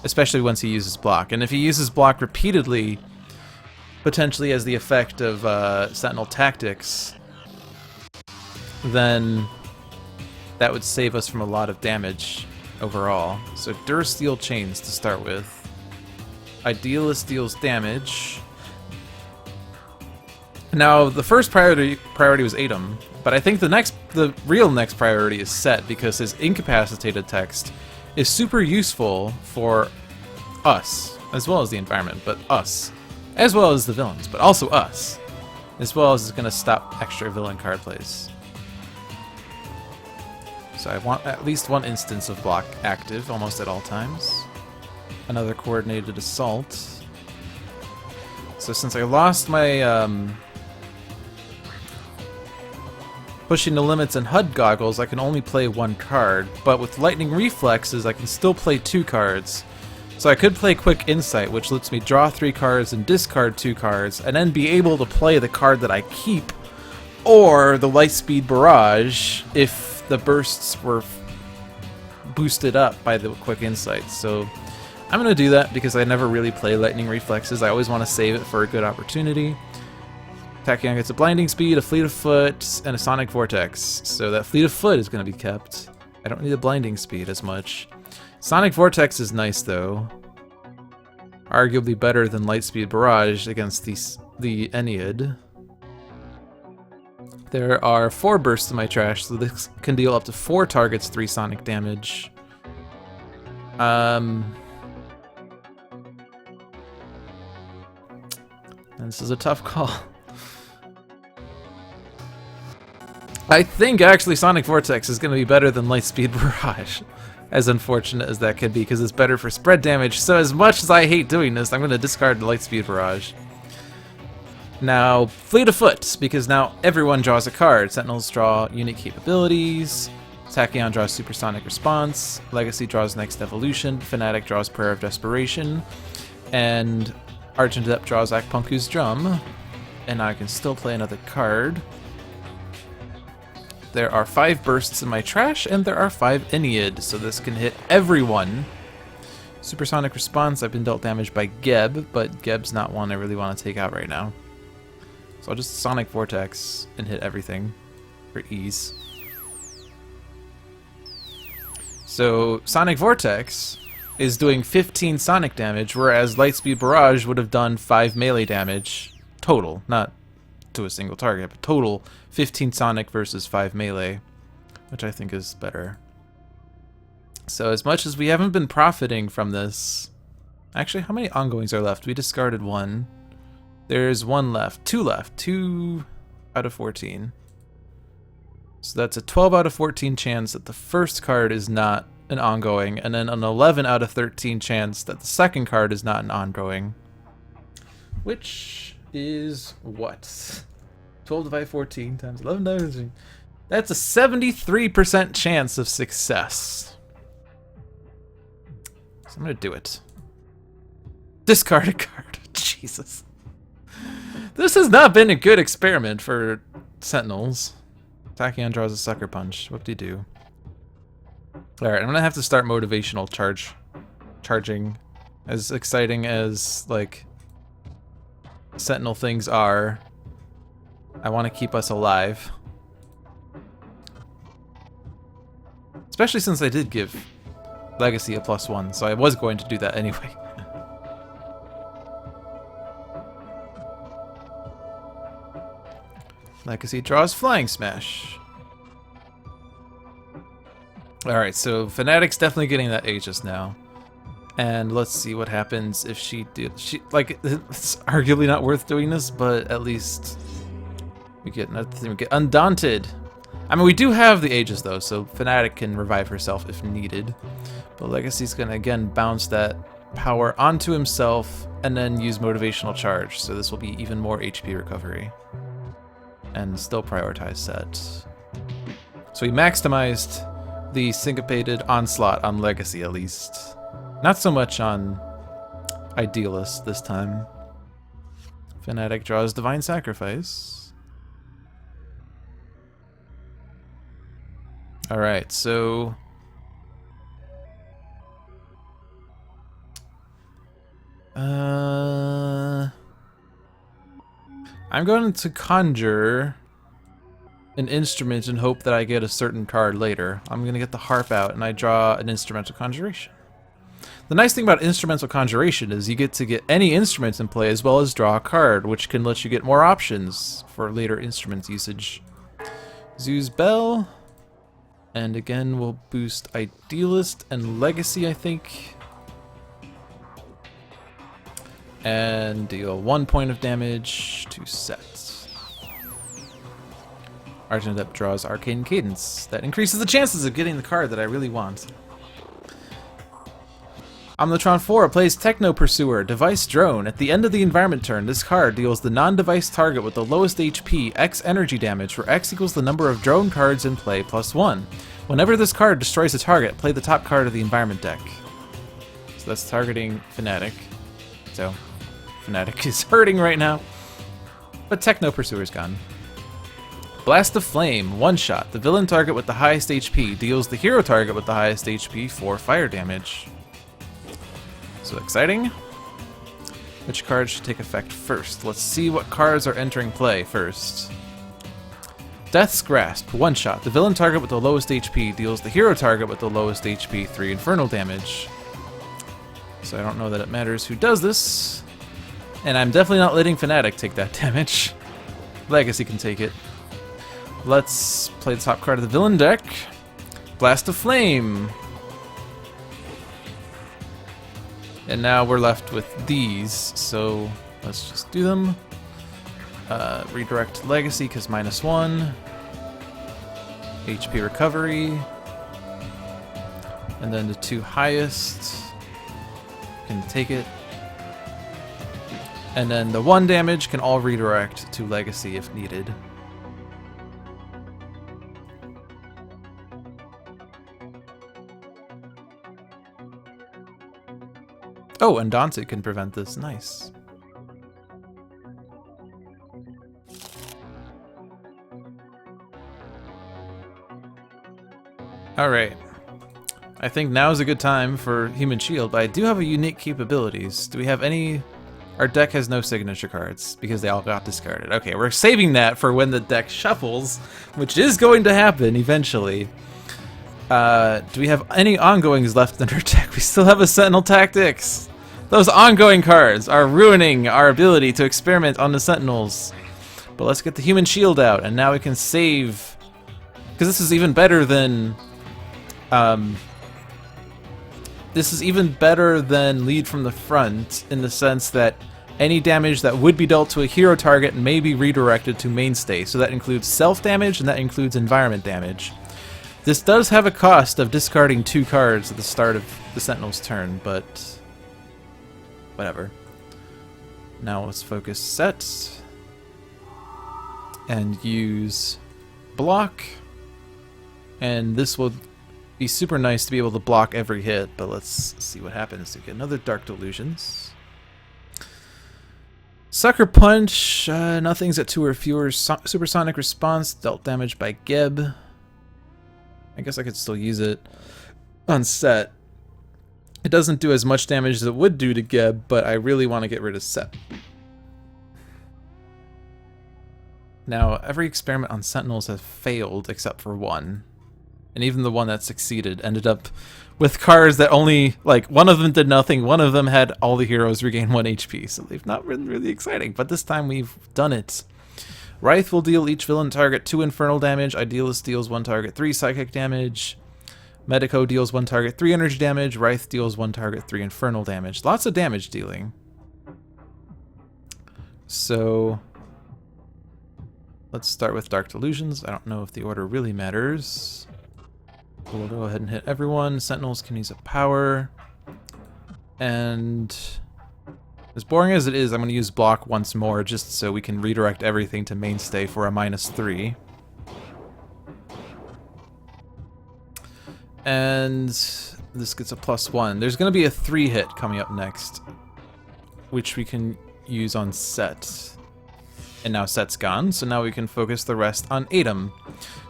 Especially once he uses block. And if he uses block repeatedly, potentially as the effect of Sentinel Tactics, then that would save us from a lot of damage overall. So Durasteel Chains to start with. Idealist deals damage. Now, the first priority was Atom, but I think the real next priority is Set, because his incapacitated text is super useful for us, as well as the environment, but us, as well as the villains, but also us, as well as it's going to stop extra villain card plays. So I want at least 1 instance of block active almost at all times. Another coordinated assault. So since I lost my pushing the limits and HUD goggles, I can only play 1 card, but with lightning reflexes I can still play 2 cards. So I could play Quick Insight, which lets me draw 3 cards and discard 2 cards, and then be able to play the card that I keep, or the Lightspeed Barrage if the bursts were boosted up by the Quick Insight. So I'm going to do that because I never really play Lightning Reflexes. I always want to save it for a good opportunity. Tachyon gets a Blinding Speed, a Fleet of Foot, and a Sonic Vortex. So that Fleet of Foot is going to be kept. I don't need a Blinding Speed as much. Sonic Vortex is nice, though. Arguably better than Lightspeed Barrage against the Ennead. There are 4 bursts in my trash, so this can deal up to 4 targets 3 Sonic damage. This is a tough call. I think actually Sonic Vortex is going to be better than Lightspeed Barrage, as unfortunate as that could be, because it's better for spread damage. So as much as I hate doing this, I'm going to discard the Lightspeed Barrage. Now, Fleet of Foot, because now everyone draws a card. Sentinels draw unique capabilities, Tachyon draws Supersonic Response, Legacy draws Next Evolution, Fanatic draws Prayer of Desperation, and Argent Adept draws Akpunku's Drum, and I can still play another card. There are 5 bursts in my trash, and there are 5 Ennead, so this can hit everyone. Supersonic response, I've been dealt damage by Geb, but Geb's not one I really want to take out right now. So I'll just Sonic Vortex and hit everything for ease. So Sonic Vortex is doing 15 Sonic damage, whereas Lightspeed Barrage would have done 5 melee damage total, not to a single target, but total 15 Sonic versus 5 melee, which I think is better. So as much as we haven't been profiting from this... Actually, how many ongoings are left? We discarded 1. There's 1 left. 2 left. 2 out of 14. So that's a 12 out of 14 chance that the first card is not an ongoing, and then an 11 out of 13 chance that the second card is not an ongoing. Which is what? 12 divided by 14 times 11 divided by 13. That's a 73% chance of success. So I'm gonna do it. Discard a card. Jesus. This has not been a good experiment for Sentinels. Tachyon draws a Sucker Punch. Whoop-de-doo. Alright, I'm gonna have to start motivational charging. As exciting as, like, Sentinel things are, I want to keep us alive. Especially since I did give Legacy a +1, so I was going to do that anyway. Legacy draws Flying Smash. Alright, so Fanatic's definitely getting that Aegis now. And let's see what happens if she like, it's arguably not worth doing this, but at least we get nothing. We get Undaunted. I mean, we do have the Aegis though, so Fanatic can revive herself if needed. But Legacy's gonna again bounce that power onto himself and then use Motivational Charge. So this will be even more HP recovery. And still prioritize set. So he maximized the syncopated onslaught on Legacy at least. Not so much on Idealist this time. Fanatic draws Divine Sacrifice. Alright, so... I'm going to conjure an instrument and hope that I get a certain card later. I'm going to get the harp out and I draw an instrumental conjuration. The nice thing about instrumental conjuration is you get to get any instruments in play as well as draw a card, which can let you get more options for later instruments usage. Zoo's Bell, and again we'll boost Idealist and Legacy, I think. And deal 1 point of damage to set. Argent Adept draws Arcane Cadence. That increases the chances of getting the card that I really want. Omnitron-IV plays Techno Pursuer, Device Drone. At the end of the environment turn, this card deals the non-device target with the lowest HP X energy damage, where X equals the number of drone cards in play +1. Whenever this card destroys a target, play the top card of the environment deck. So that's targeting Fanatic. So Fanatic is hurting right now. But Techno Pursuer's gone. Blast of Flame, one shot. The villain target with the highest HP deals the hero target with the highest HP 4 fire damage. So exciting. Which cards should take effect first? Let's see what cards are entering play first. Death's Grasp, one shot. The villain target with the lowest HP deals the hero target with the lowest HP 3 infernal damage. So I don't know that it matters who does this. And I'm definitely not letting Fanatic take that damage. Legacy can take it. Let's play the top card of the villain deck. Blast of Flame. And now we're left with these, so let's just do them. Redirect Legacy, because -1. HP recovery. And then the 2 highest can take it. And then the 1 damage can all redirect to Legacy if needed. Oh, and Undaunted can prevent this. Nice. Alright. I think now is a good time for Human Shield, but I do have a unique capabilities. Do we have any... Our deck has no signature cards, because they all got discarded. Okay, we're saving that for when the deck shuffles, which is going to happen eventually. Do we have any ongoings left in our deck? We still have a Sentinel Tactics! Those ongoing cards are ruining our ability to experiment on the Sentinels. But let's get the Human Shield out, and now we can save... Because this is even better than... This is even better than Lead from the Front, in the sense that any damage that would be dealt to a hero target may be redirected to Mainstay. So that includes self-damage, and that includes environment damage. This does have a cost of discarding 2 cards at the start of the Sentinel's turn, but... whatever. Now let's focus sets. And use block. And this will be super nice to be able to block every hit, but let's see what happens. We get another Dark Delusions. Sucker Punch, nothing's at 2 or fewer. Supersonic Response, dealt damage by Geb. I guess I could still use it on set. It doesn't do as much damage as it would do to Geb, but I really want to get rid of Set. Now, every experiment on Sentinels has failed except for one. And even the one that succeeded ended up with cards that only, like, one of them did nothing, one of them had all the heroes regain 1 HP, so they've not been really exciting, but this time we've done it. Wraith will deal each villain target 2 infernal damage, Idealist deals 1 target 3 psychic damage, Medico deals 1 target 3 energy damage, Wraith deals 1 target 3 infernal damage. Lots of damage dealing. So... let's start with Dark Delusions. I don't know if the order really matters. We'll go ahead and hit everyone. Sentinels can use a power. And as boring as it is, I'm going to use block once more just so we can redirect everything to Mainstay for a -3. And this gets a +1. There's going to be a 3-hit coming up next, which we can use on Set. And now Set's gone, so now we can focus the rest on Adept.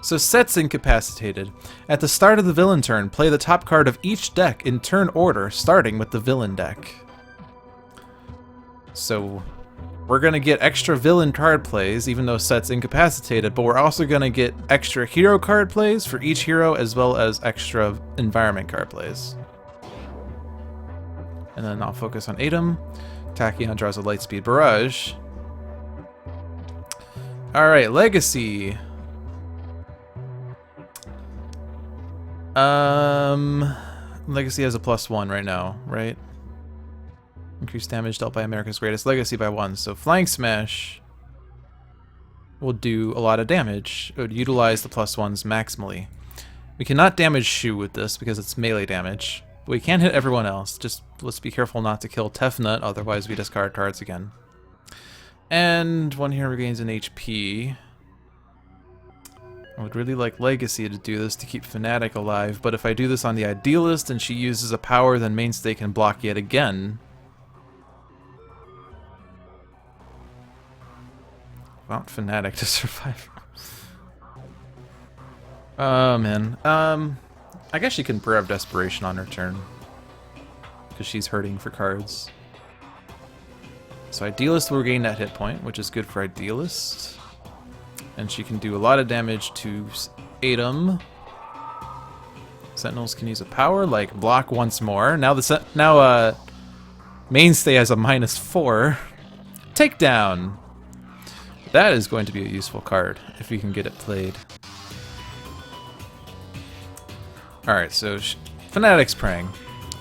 So Set's incapacitated. At the start of the villain turn, play the top card of each deck in turn order, starting with the villain deck. So we're going to get extra villain card plays, even though Set's incapacitated, but we're also going to get extra hero card plays for each hero, as well as extra environment card plays. And then I'll focus on Adept. Tachyon draws a Lightspeed Barrage. Alright, Legacy. Legacy has a +1 right now, right? Increased damage dealt by America's Greatest Legacy by 1. So Flying Smash will do a lot of damage. It would utilize the +1s maximally. We cannot damage Shu with this because it's melee damage. But we can hit everyone else. Just let's be careful not to kill Tefnut, otherwise we discard cards again. And one hero regains an HP. I would really like Legacy to do this to keep Fanatic alive, but if I do this on the Idealist and she uses a power, then Mainstay can block yet again. I want Fanatic to survive. Oh man. I guess she can Prayer of Desperation on her turn, because she's hurting for cards. So Idealist will regain that hit point, which is good for Idealist. And she can do a lot of damage to Adept. Sentinels can use a power, like block once more. Now Mainstay has a -4. Takedown! That is going to be a useful card, if we can get it played. Alright, so Fanatic's praying.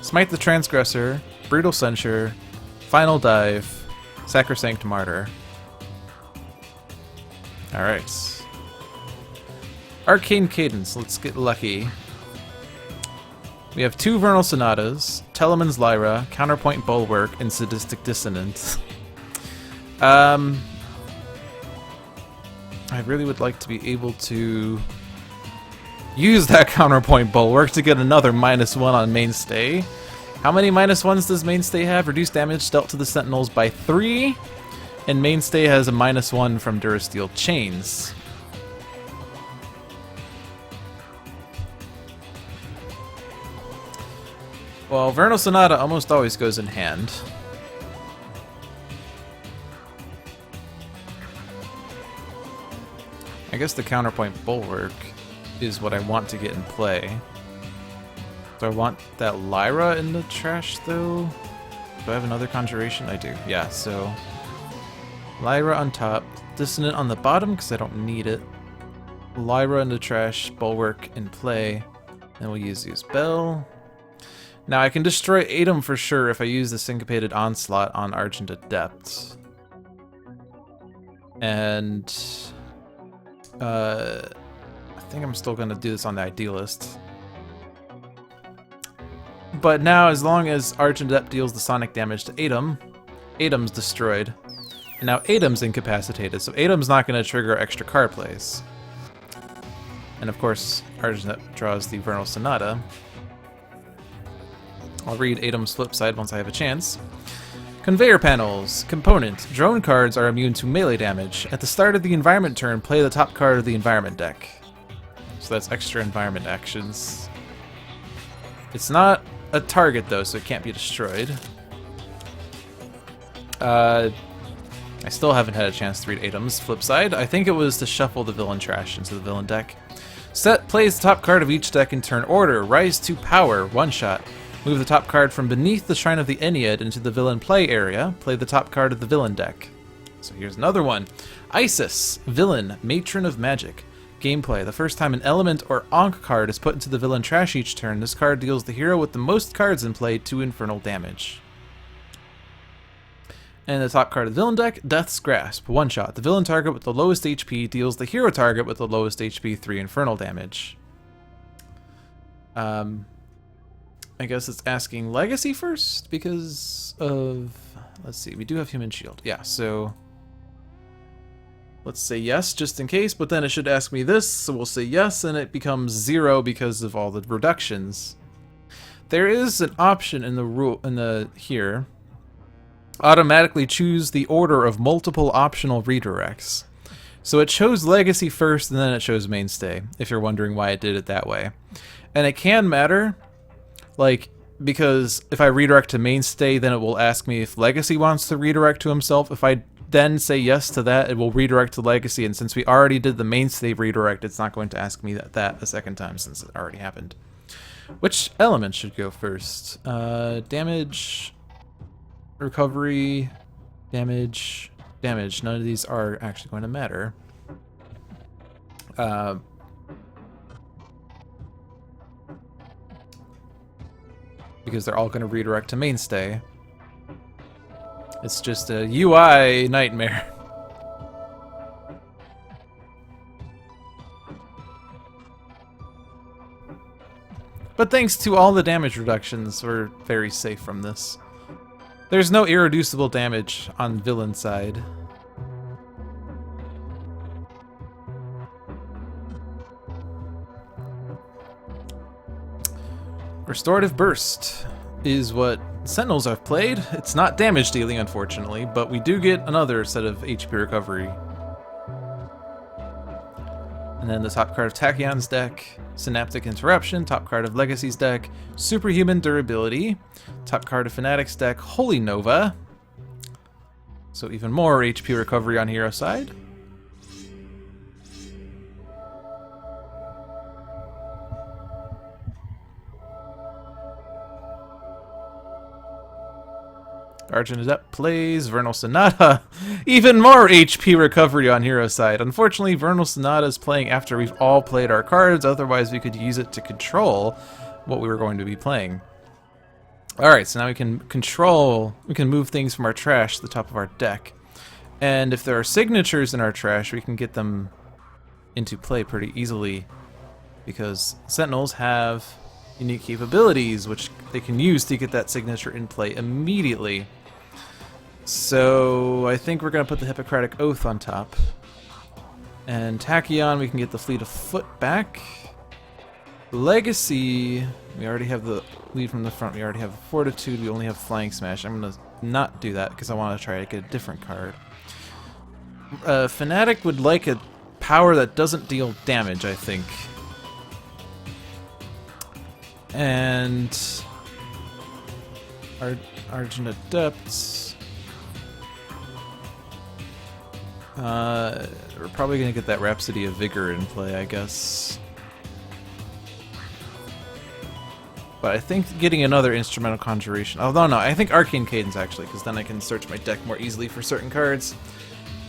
Smite the Transgressor, Brutal Censure, Final Dive, Sacrosanct Martyr. Alright. Arcane Cadence, let's get lucky. We have 2 Vernal Sonatas, Teleman's Lyra, Counterpoint Bulwark, and Sadistic Dissonance. I really would like to be able to use that Counterpoint Bulwark to get another -1 on Mainstay. How many -1s does Mainstay have? Reduced damage dealt to the Sentinels by 3. And Mainstay has a -1 from Durasteel Chains. Well, Vernal Sonata almost always goes in hand. I guess the Counterpoint Bulwark is what I want to get in play. Do I want that Lyra in the trash, though? Do I have another Conjuration? I do. Yeah, so... Lyra on top. Dissonant on the bottom, because I don't need it. Lyra in the trash. Bulwark in play. Then we'll use Bell. Now, I can destroy Atom for sure if I use the Syncopated Onslaught on Argent Adept. And... I think I'm still going to do this on the Idealist. But now, as long as Argent Adept deals the sonic damage to Atom, Atom's destroyed. And now Atom's incapacitated, so Atom's not going to trigger extra card plays. And of course, Argent Adept draws the Vernal Sonata. I'll read Atom's flip side once I have a chance. Conveyor panels. Component. Drone cards are immune to melee damage. At the start of the environment turn, play the top card of the environment deck. So that's extra environment actions. It's not a target though, so it can't be destroyed. I still haven't had a chance to read Atom's flip side. I think it was to shuffle the villain trash into the villain deck. Set plays the top card of each deck in turn order. Rise to power. One shot. Move the top card from beneath the Shrine of the Ennead into the villain play area. Play the top card of the villain deck. So here's another one. Isis. Villain. Matron of Magic. Gameplay. The first time an element or Ankh card is put into the villain trash each turn, this card deals the hero with the most cards in play 2 infernal damage. And the top card of the villain deck, Death's Grasp. One shot. The villain target with the lowest HP deals the hero target with the lowest HP 3 infernal damage. I guess it's asking Legacy first because of... Let's see, we do have Human Shield. Yeah, so... Let's say yes, just in case, but then it should ask me this, so we'll say yes, and it becomes 0 because of all the reductions. There is an option in the rule here. Automatically choose the order of multiple optional redirects. So it chose Legacy first, and then it chose Mainstay, if you're wondering why it did it that way. And it can matter, like, because if I redirect to Mainstay, then it will ask me if Legacy wants to redirect to himself. If I then say yes to that, it will redirect to Legacy, and since we already did the Mainstay redirect, it's not going to ask me that a second time since it already happened. Which element should go first? Damage, recovery, damage. None of these are actually going to matter. Because they're all going to redirect to Mainstay. It's just a UI nightmare. But thanks to all the damage reductions, we're very safe from this. There's no irreducible damage on villain side. Restorative Burst is what Sentinels have played. It's not damage dealing, unfortunately, but we do get another set of HP recovery. And then the top card of Tachyon's deck, Synaptic Interruption, top card of Legacy's deck, Superhuman Durability, top card of Fanatic's deck, Holy Nova. So even more HP recovery on hero side. Argent Adept plays Vernal Sonata. Even more HP recovery on hero side. Unfortunately, Vernal Sonata is playing after we've all played our cards, otherwise we could use it to control what we were going to be playing. Alright, so now we can move things from our trash to the top of our deck. And if there are signatures in our trash, we can get them into play pretty easily, because Sentinels have unique capabilities which they can use to get that signature in play immediately. So I think we're going to put the Hippocratic Oath on top. And Tachyon, we can get the Fleet of Foot back. Legacy, we already have the lead from the front. We already have Fortitude. We only have Flying Smash. I'm going to not do that because I want to try to get a different card. Fanatic would like a power that doesn't deal damage, I think. And Argent Adept. We're probably gonna get that Rhapsody of Vigor in play, I guess. But I think getting another Instrumental Conjuration... Although no, I think Arcane Cadence actually, because then I can search my deck more easily for certain cards.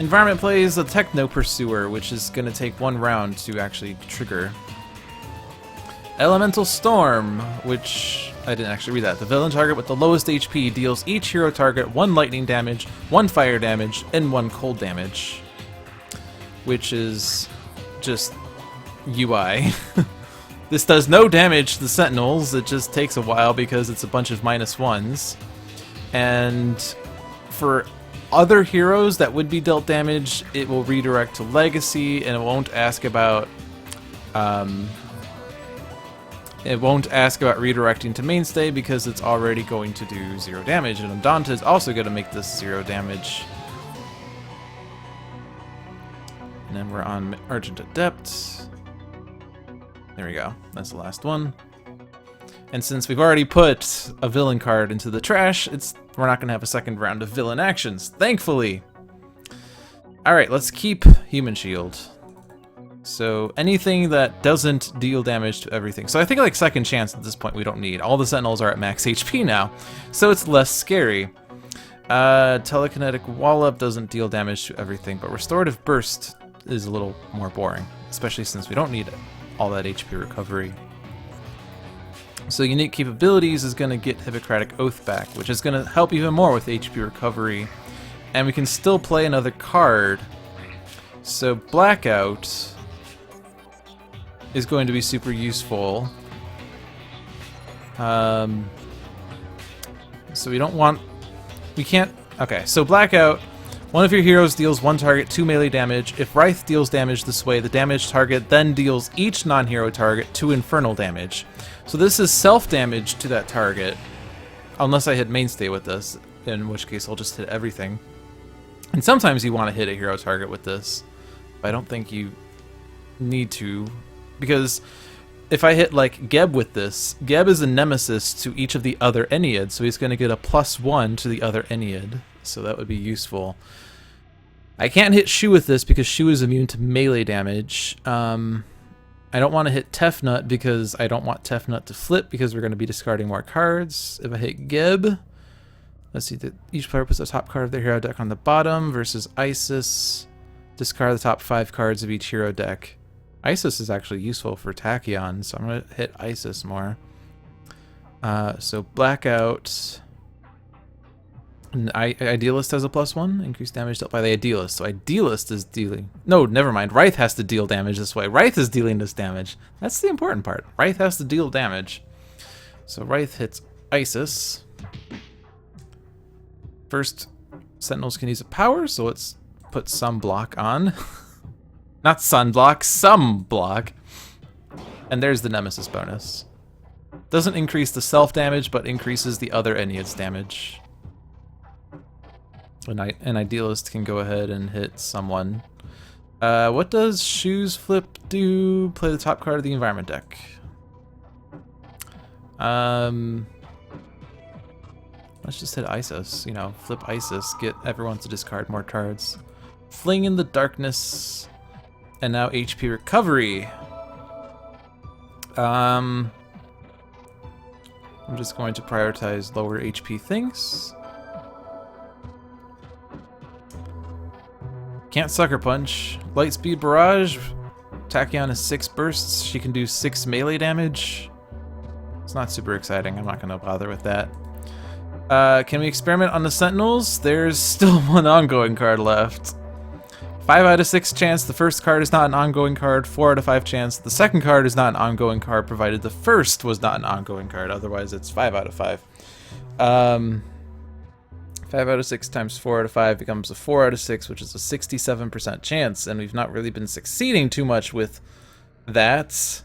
Environment plays a Techno Pursuer, which is going to take 1 round to actually trigger. Elemental Storm, which... I didn't actually read that. The villain target with the lowest HP deals each hero target 1 lightning damage, 1 fire damage, and 1 cold damage. Which is just UI. This does no damage to the Sentinels, it just takes a while because it's a bunch of -1s. And for other heroes that would be dealt damage, it will redirect to Legacy, and it won't ask about redirecting to Mainstay because it's already going to do 0 damage, and Andante is also going to make this 0 damage. And then we're on Argent Adept. There we go. That's the last one. And since we've already put a villain card into the trash, we're not going to have a second round of villain actions, thankfully. Alright, let's keep Human Shield. So anything that doesn't deal damage to everything. So I think like Second Chance at this point we don't need. All the Sentinels are at max HP now, so it's less scary. Telekinetic Wallop doesn't deal damage to everything, but Restorative Burst is a little more boring, especially since we don't need all that HP recovery. So Unique Capabilities is going to get Hippocratic Oath back, which is going to help even more with HP recovery. And we can still play another card. So Blackout is going to be super useful. So we don't want... We can't... Okay, so Blackout, one of your heroes deals 1 target 2 melee damage. If Wraith deals damage this way, the damaged target then deals each non-hero target 2 infernal damage. So this is self-damage to that target, unless I hit Mainstay with this, in which case I'll just hit everything. And sometimes you want to hit a hero target with this, but I don't think you need to, because if I hit like Geb with this, Geb is a nemesis to each of the other Ennead, so he's going to get a +1 to the other Ennead, so that would be useful. I can't hit Shu with this because Shu is immune to melee damage. I don't want to hit Tefnut because I don't want Tefnut to flip because we're going to be discarding more cards. If I hit Geb, let's see, each player puts the top card of their hero deck on the bottom versus Isis. Discard the top 5 cards of each hero deck. Isis is actually useful for Tachyon, so I'm going to hit Isis more. So Blackout. Idealist has a +1, increased damage dealt by the Idealist. So Idealist is dealing... No, never mind. Wraith has to deal damage this way. Wraith is dealing this damage. That's the important part. Wraith has to deal damage. So Wraith hits Isis. First, Sentinels can use a power, so let's put some block on. Not sunblock, some block. And there's the Nemesis bonus. Doesn't increase the self damage, but increases the other Ennead's damage. An Idealist can go ahead and hit someone. What does Shu's Flip do? Play the top card of the environment deck. Let's just hit Isis. You know, flip Isis, get everyone to discard more cards. Fling in the Darkness, and now HP recovery. I'm just going to prioritize lower HP things. Can't Sucker Punch. Lightspeed Barrage. Tachyon is 6 bursts. She can do 6 melee damage. It's not super exciting. I'm not going to bother with that. Can we experiment on the Sentinels? There's still 1 ongoing card left. 5 out of 6 chance the first card is not an ongoing card. 4 out of 5 chance the second card is not an ongoing card, provided the first was not an ongoing card. Otherwise, it's 5 out of 5. 5 out of 6 times 4 out of 5 becomes a 4 out of 6, which is a 67% chance, and we've not really been succeeding too much with that.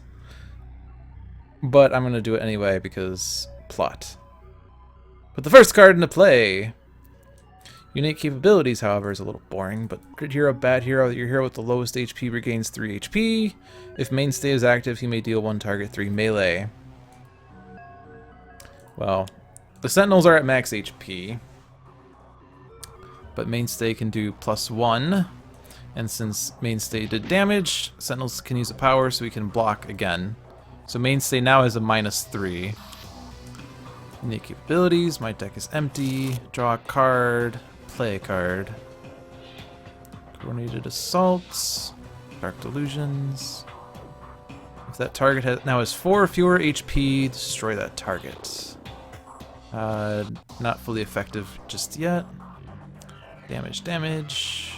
But I'm going to do it anyway because plot. Put the first card into play. Unique Capabilities, however, is a little boring, but good hero, bad hero. Your hero with the lowest HP regains 3 HP. If Mainstay is active, he may deal 1 target 3 melee. Well, The Sentinels are at max HP, but Mainstay can do +1, and since Mainstay did damage, Sentinels can use a power so we can block again. So Mainstay now has a -3. Unique capabilities, my deck is empty, draw a card, play a card. Coordinated Assaults, Dark Delusions. If that target now has 4 fewer HP, destroy that target. Not fully effective just yet. Damage.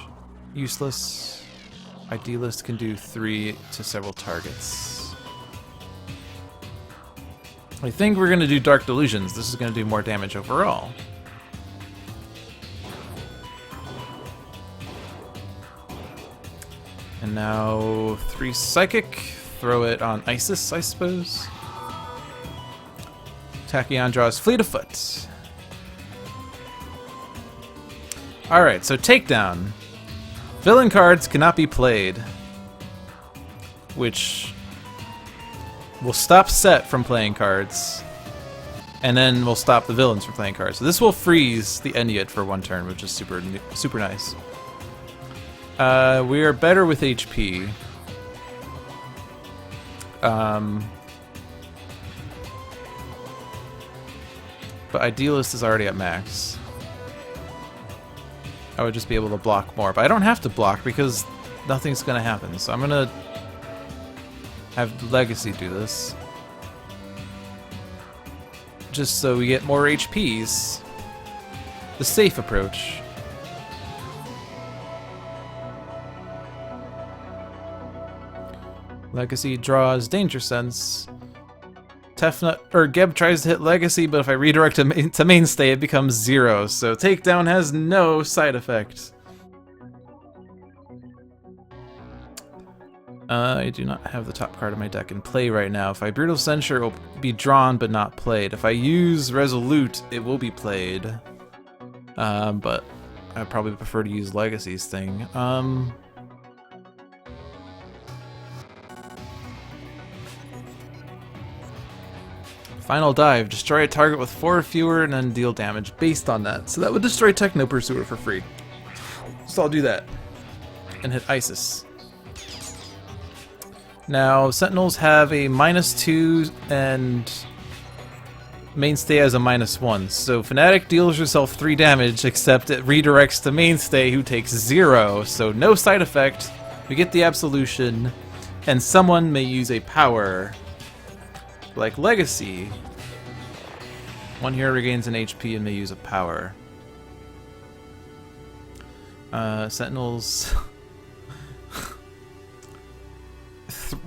Useless. Idealist can do 3 to several targets. I think we're going to do Dark Delusions. This is going to do more damage overall. And now 3 Psychic. Throw it on Isis, I suppose. Tachyon draws Fleet of Foot. Alright, so Takedown. Villain cards cannot be played, which will stop Set from playing cards, and then will stop the villains from playing cards. So this will freeze the Ennead for 1 turn, which is super nice. We are better with HP. But Idealist is already at max. I would just be able to block more, but I don't have to block because nothing's gonna happen. So I'm gonna have Legacy do this, just so we get more HPs. The safe approach. Legacy draws Danger Sense. Geb tries to hit Legacy, but if I redirect to Mainstay, it becomes 0. So Takedown has no side effect. I do not have the top card of my deck in play right now. If I Brutal Censure, it will be drawn but not played. If I use Resolute, it will be played. But I probably prefer to use Legacy's thing. Final Dive. Destroy a target with 4 or fewer and then deal damage based on that. So that would destroy Techno Pursuer for free. So I'll do that. And hit Isis. Now, Sentinels have a -2 and Mainstay has a -1. So Fanatic deals yourself 3 damage, except it redirects to Mainstay, who takes 0. So no side effect. We get the Absolution, and someone may use a power. Like Legacy. 1 hero regains an HP and may use a power. Sentinels.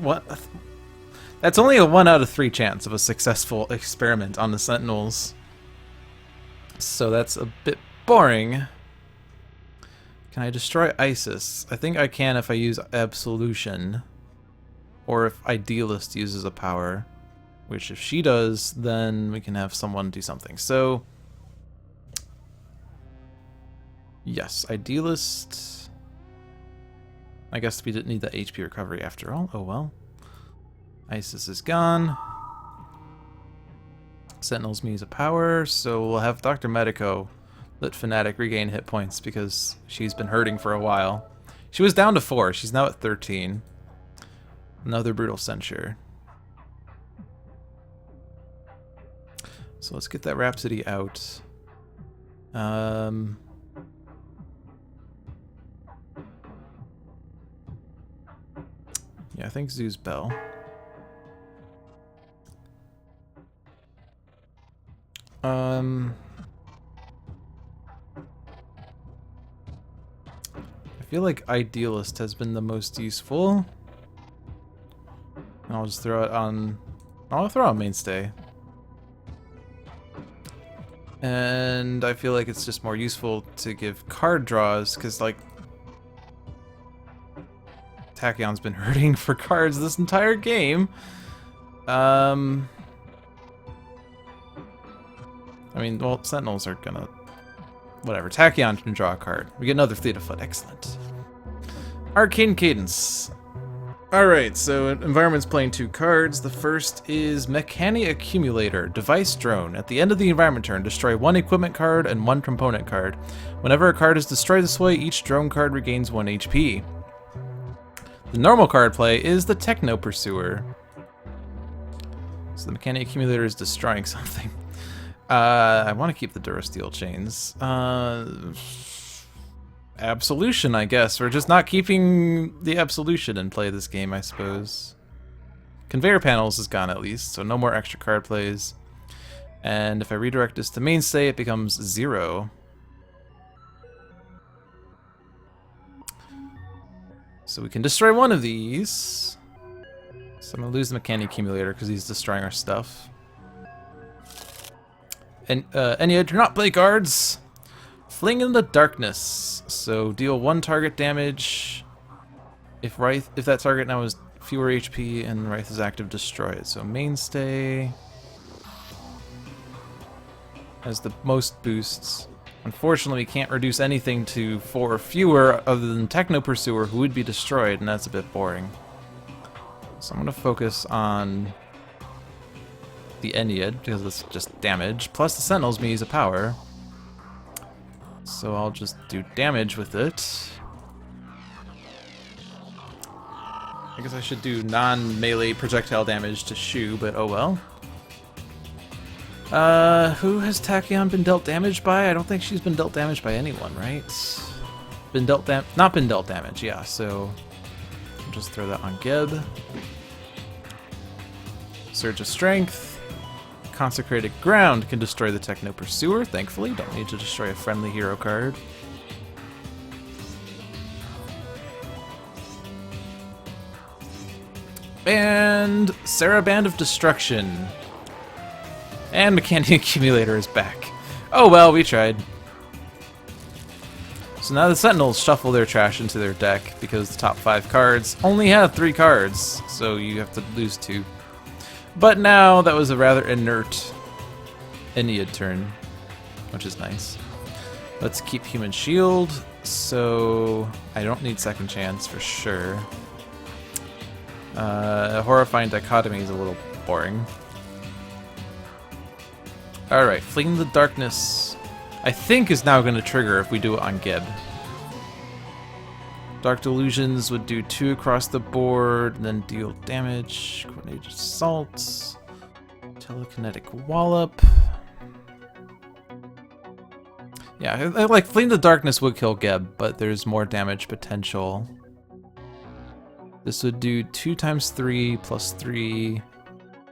What? That's only a 1 out of 3 chance of a successful experiment on the Sentinels. So that's a bit boring. Can I destroy Isis? I think I can if I use Absolution. Or if Idealist uses a power. Which if she does, then we can have someone do something. So, yes, Idealist. I guess we didn't need that HP recovery after all. Oh well. Isis is gone. Sentinels may use a power, so we'll have Dr. Medico let Fanatic regain hit points because she's been hurting for a while. She was down to 4. She's now at 13. Another Brutal Censure. So let's get that Rhapsody out. Yeah, I think Zeus Bell. I feel like Idealist has been the most useful. I'll just throw it on... I'll throw on Mainstay. And I feel like it's just more useful to give card draws, because, like, Tachyon's been hurting for cards this entire game. I mean, well, Sentinels are gonna... Whatever, Tachyon can draw a card. We get another Fleet of Foot, excellent. Arcane Cadence. Alright, so environment's playing 2 cards. The first is Mechani Accumulator, Device Drone. At the end of the environment turn, destroy 1 equipment card and 1 component card. Whenever a card is destroyed this way, each drone card regains 1 HP. The normal card play is the Techno Pursuer. So the Mechani Accumulator is destroying something. I want to keep the Durasteel chains. Absolution, I guess. We're just not keeping the Absolution in play this game, I suppose. Conveyor Panels is gone at least, so no more extra card plays. And if I redirect this to mainstay, it becomes 0. So we can destroy 1 of these. So I'm going to lose the Mechani Accumulator because he's destroying our stuff. And Ennead, do not play cards. Fling in the Darkness. So deal 1 target damage. If that target now has fewer HP and Wraith is active, destroy it. So mainstay has the most boosts. Unfortunately, we can't reduce anything to 4 or fewer other than Techno Pursuer, who would be destroyed, and that's a bit boring. So I'm going to focus on the Ennead, because it's just damage, plus the Sentinels means a power. So I'll just do damage with it. I guess I should do non-melee projectile damage to Shu, but oh well. Who has Tachyon been dealt damage by? I don't think she's been dealt damage by anyone, right? Not been dealt damage, yeah, so I'll just throw that on Geb. Surge of Strength. Consecrated Ground can destroy the Techno Pursuer, thankfully. Don't need to destroy a friendly hero card. And Saraband of Destruction. And Mechani Accumulator is back. Oh well, we tried. So now the Sentinels shuffle their trash into their deck because the top 5 cards only have 3 cards, so you have to lose 2. But now that was a rather inert Ennead turn, which is nice. Let's keep Human Shield, so I don't need Second Chance for sure. Horrifying Dichotomy is a little boring. Alright, Fling the Darkness, I think is now going to trigger if we do it on Geb. Dark Delusions would do 2 across the board, and then deal damage. Coordinated Assault. Telekinetic Wallop. Yeah, like Fling the Darkness would kill Geb, but there's more damage potential. This would do 2 times 3 plus 3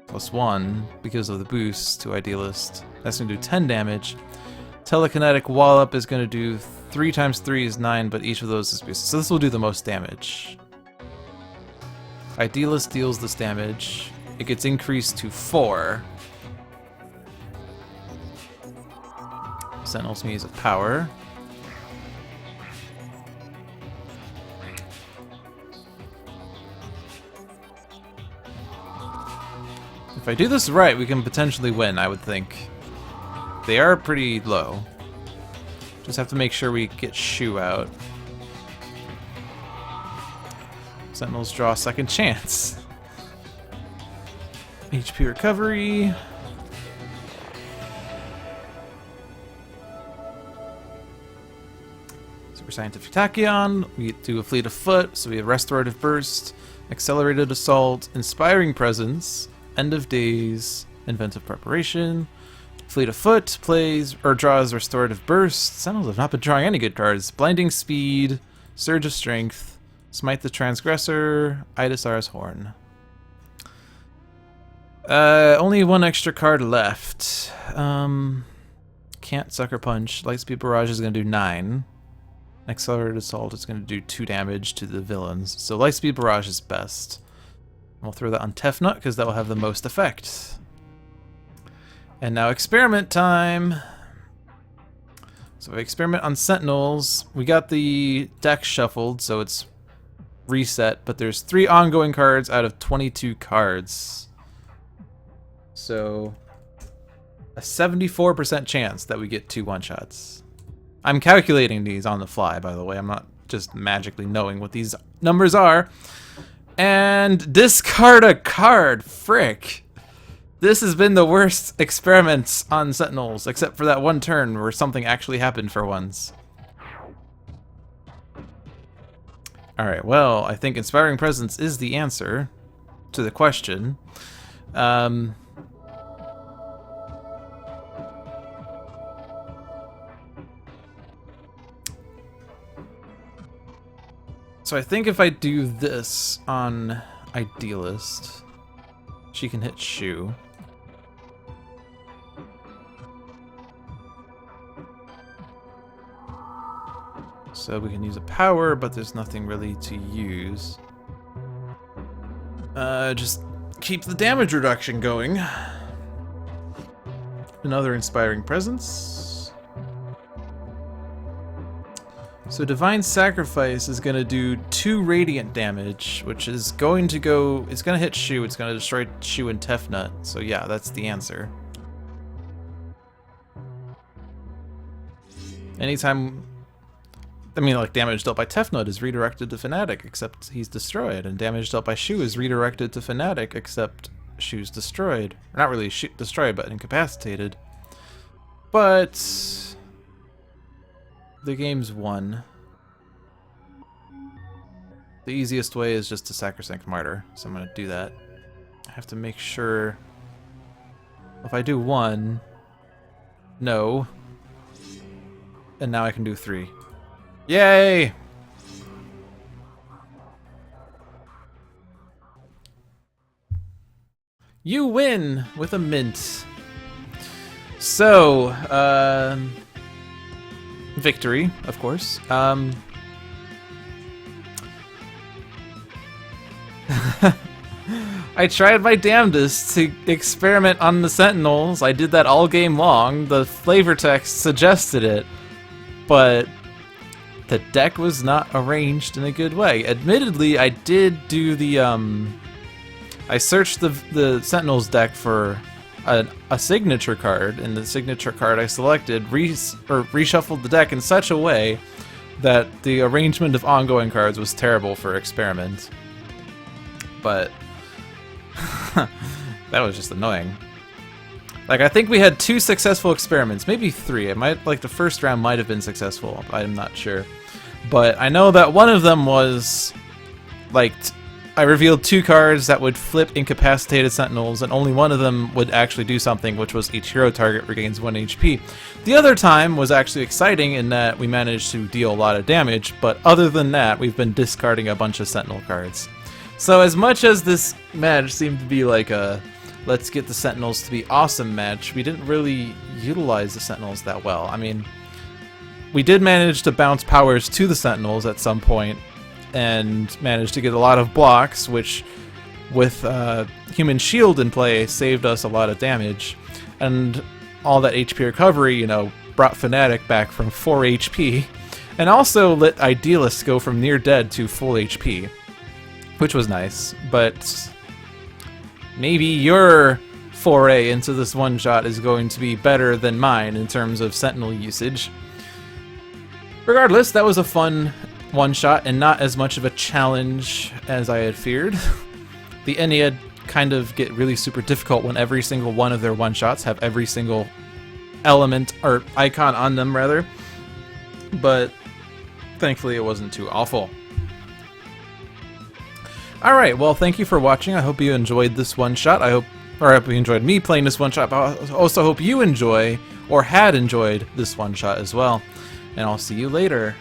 plus 1 because of the boost to Idealist. That's going to do 10 damage. Telekinetic Wallop is going to do 3 times 3 is 9, but each of those is boosted. So this will do the most damage. Idealist deals this damage. It gets increased to 4. Sentinels means of power. If I do this right, we can potentially win, I would think. They are pretty low. Just have to make sure we get Shu out. Sentinels draw Second Chance. HP recovery. Super Scientific Tachyon. We do a Fleet of Foot, so we have Restorative Burst, Accelerated Assault, Inspiring Presence, End of Days, Inventive Preparation. Fleet of Foot plays or draws Restorative Burst. Sentinels have not been drawing any good cards. Blinding Speed, Surge of Strength, Smite the Transgressor, Idasar's Horn. Only 1 extra card left. Can't Sucker Punch. Lightspeed Barrage is going to do 9. Accelerated Assault is going to do 2 damage to the villains. So Lightspeed Barrage is best. We'll throw that on Tefnut because that will have the most effect. And now experiment time. So we experiment on Sentinels. We got the deck shuffled, so it's reset, but there's 3 ongoing cards out of 22 cards. So a 74% chance that we get 2 one-shots. I'm calculating these on the fly, by the way. I'm not just magically knowing what these numbers are. And discard a card. Frick. This has been the worst experiments on Sentinels, except for that one turn where something actually happened for once. Alright, well, I think Inspiring Presence is the answer to the question. So I think if I do this on Idealist, she can hit Shoe. So we can use a power, but there's nothing really to use. Just keep the damage reduction going. Another Inspiring Presence. So Divine Sacrifice is going to do 2 radiant damage, which is going to go... It's going to hit Shu, it's going to destroy Shu and Tefnut. So yeah, that's the answer. Anytime... I mean, like, damage dealt by Tefnut is redirected to Fanatic, except he's destroyed. And damage dealt by Shu is redirected to Fanatic, except Shu's destroyed. Or not really destroyed, but incapacitated. But... the game's won. The easiest way is just to Sacrosanct Martyr, so I'm going to do that. I have to make sure... If I do 1... No. And now I can do 3. Yay! You win with a mint. So, victory, of course. I tried my damnedest to experiment on the Sentinels. I did that all game long. The flavor text suggested it, but the deck was not arranged in a good way. Admittedly, I did do the I searched the Sentinels deck for a signature card, and the signature card I selected reshuffled the deck in such a way that the arrangement of ongoing cards was terrible for experiment. But that was just annoying. Like, I think we had 2 successful experiments, maybe 3. It might, like, the first round might have been successful. I'm not sure. But I know that one of them was, like, I revealed 2 cards that would flip incapacitated Sentinels, and only one of them would actually do something, which was each hero target regains 1 HP. The other time was actually exciting in that we managed to deal a lot of damage, but other than that, we've been discarding a bunch of Sentinel cards. So as much as this match seemed to be like a let's get the Sentinels to be awesome match, we didn't really utilize the Sentinels that well. I mean, we did manage to bounce powers to the Sentinels at some point, and managed to get a lot of blocks, which, with Human Shield in play, saved us a lot of damage. And all that HP recovery, you know, brought Fanatic back from 4 HP, and also let Idealists go from near dead to full HP, which was nice. But maybe your foray into this one-shot is going to be better than mine in terms of Sentinel usage. Regardless, that was a fun one-shot and not as much of a challenge as I had feared. The Ennead kind of get really super difficult when every single one of their one-shots have every single element, or icon on them, rather. But thankfully it wasn't too awful. Alright, well, thank you for watching. I hope you enjoyed this one-shot. I hope you enjoyed me playing this one-shot, but I also hope you enjoy, or had enjoyed, this one-shot as well. And I'll see you later.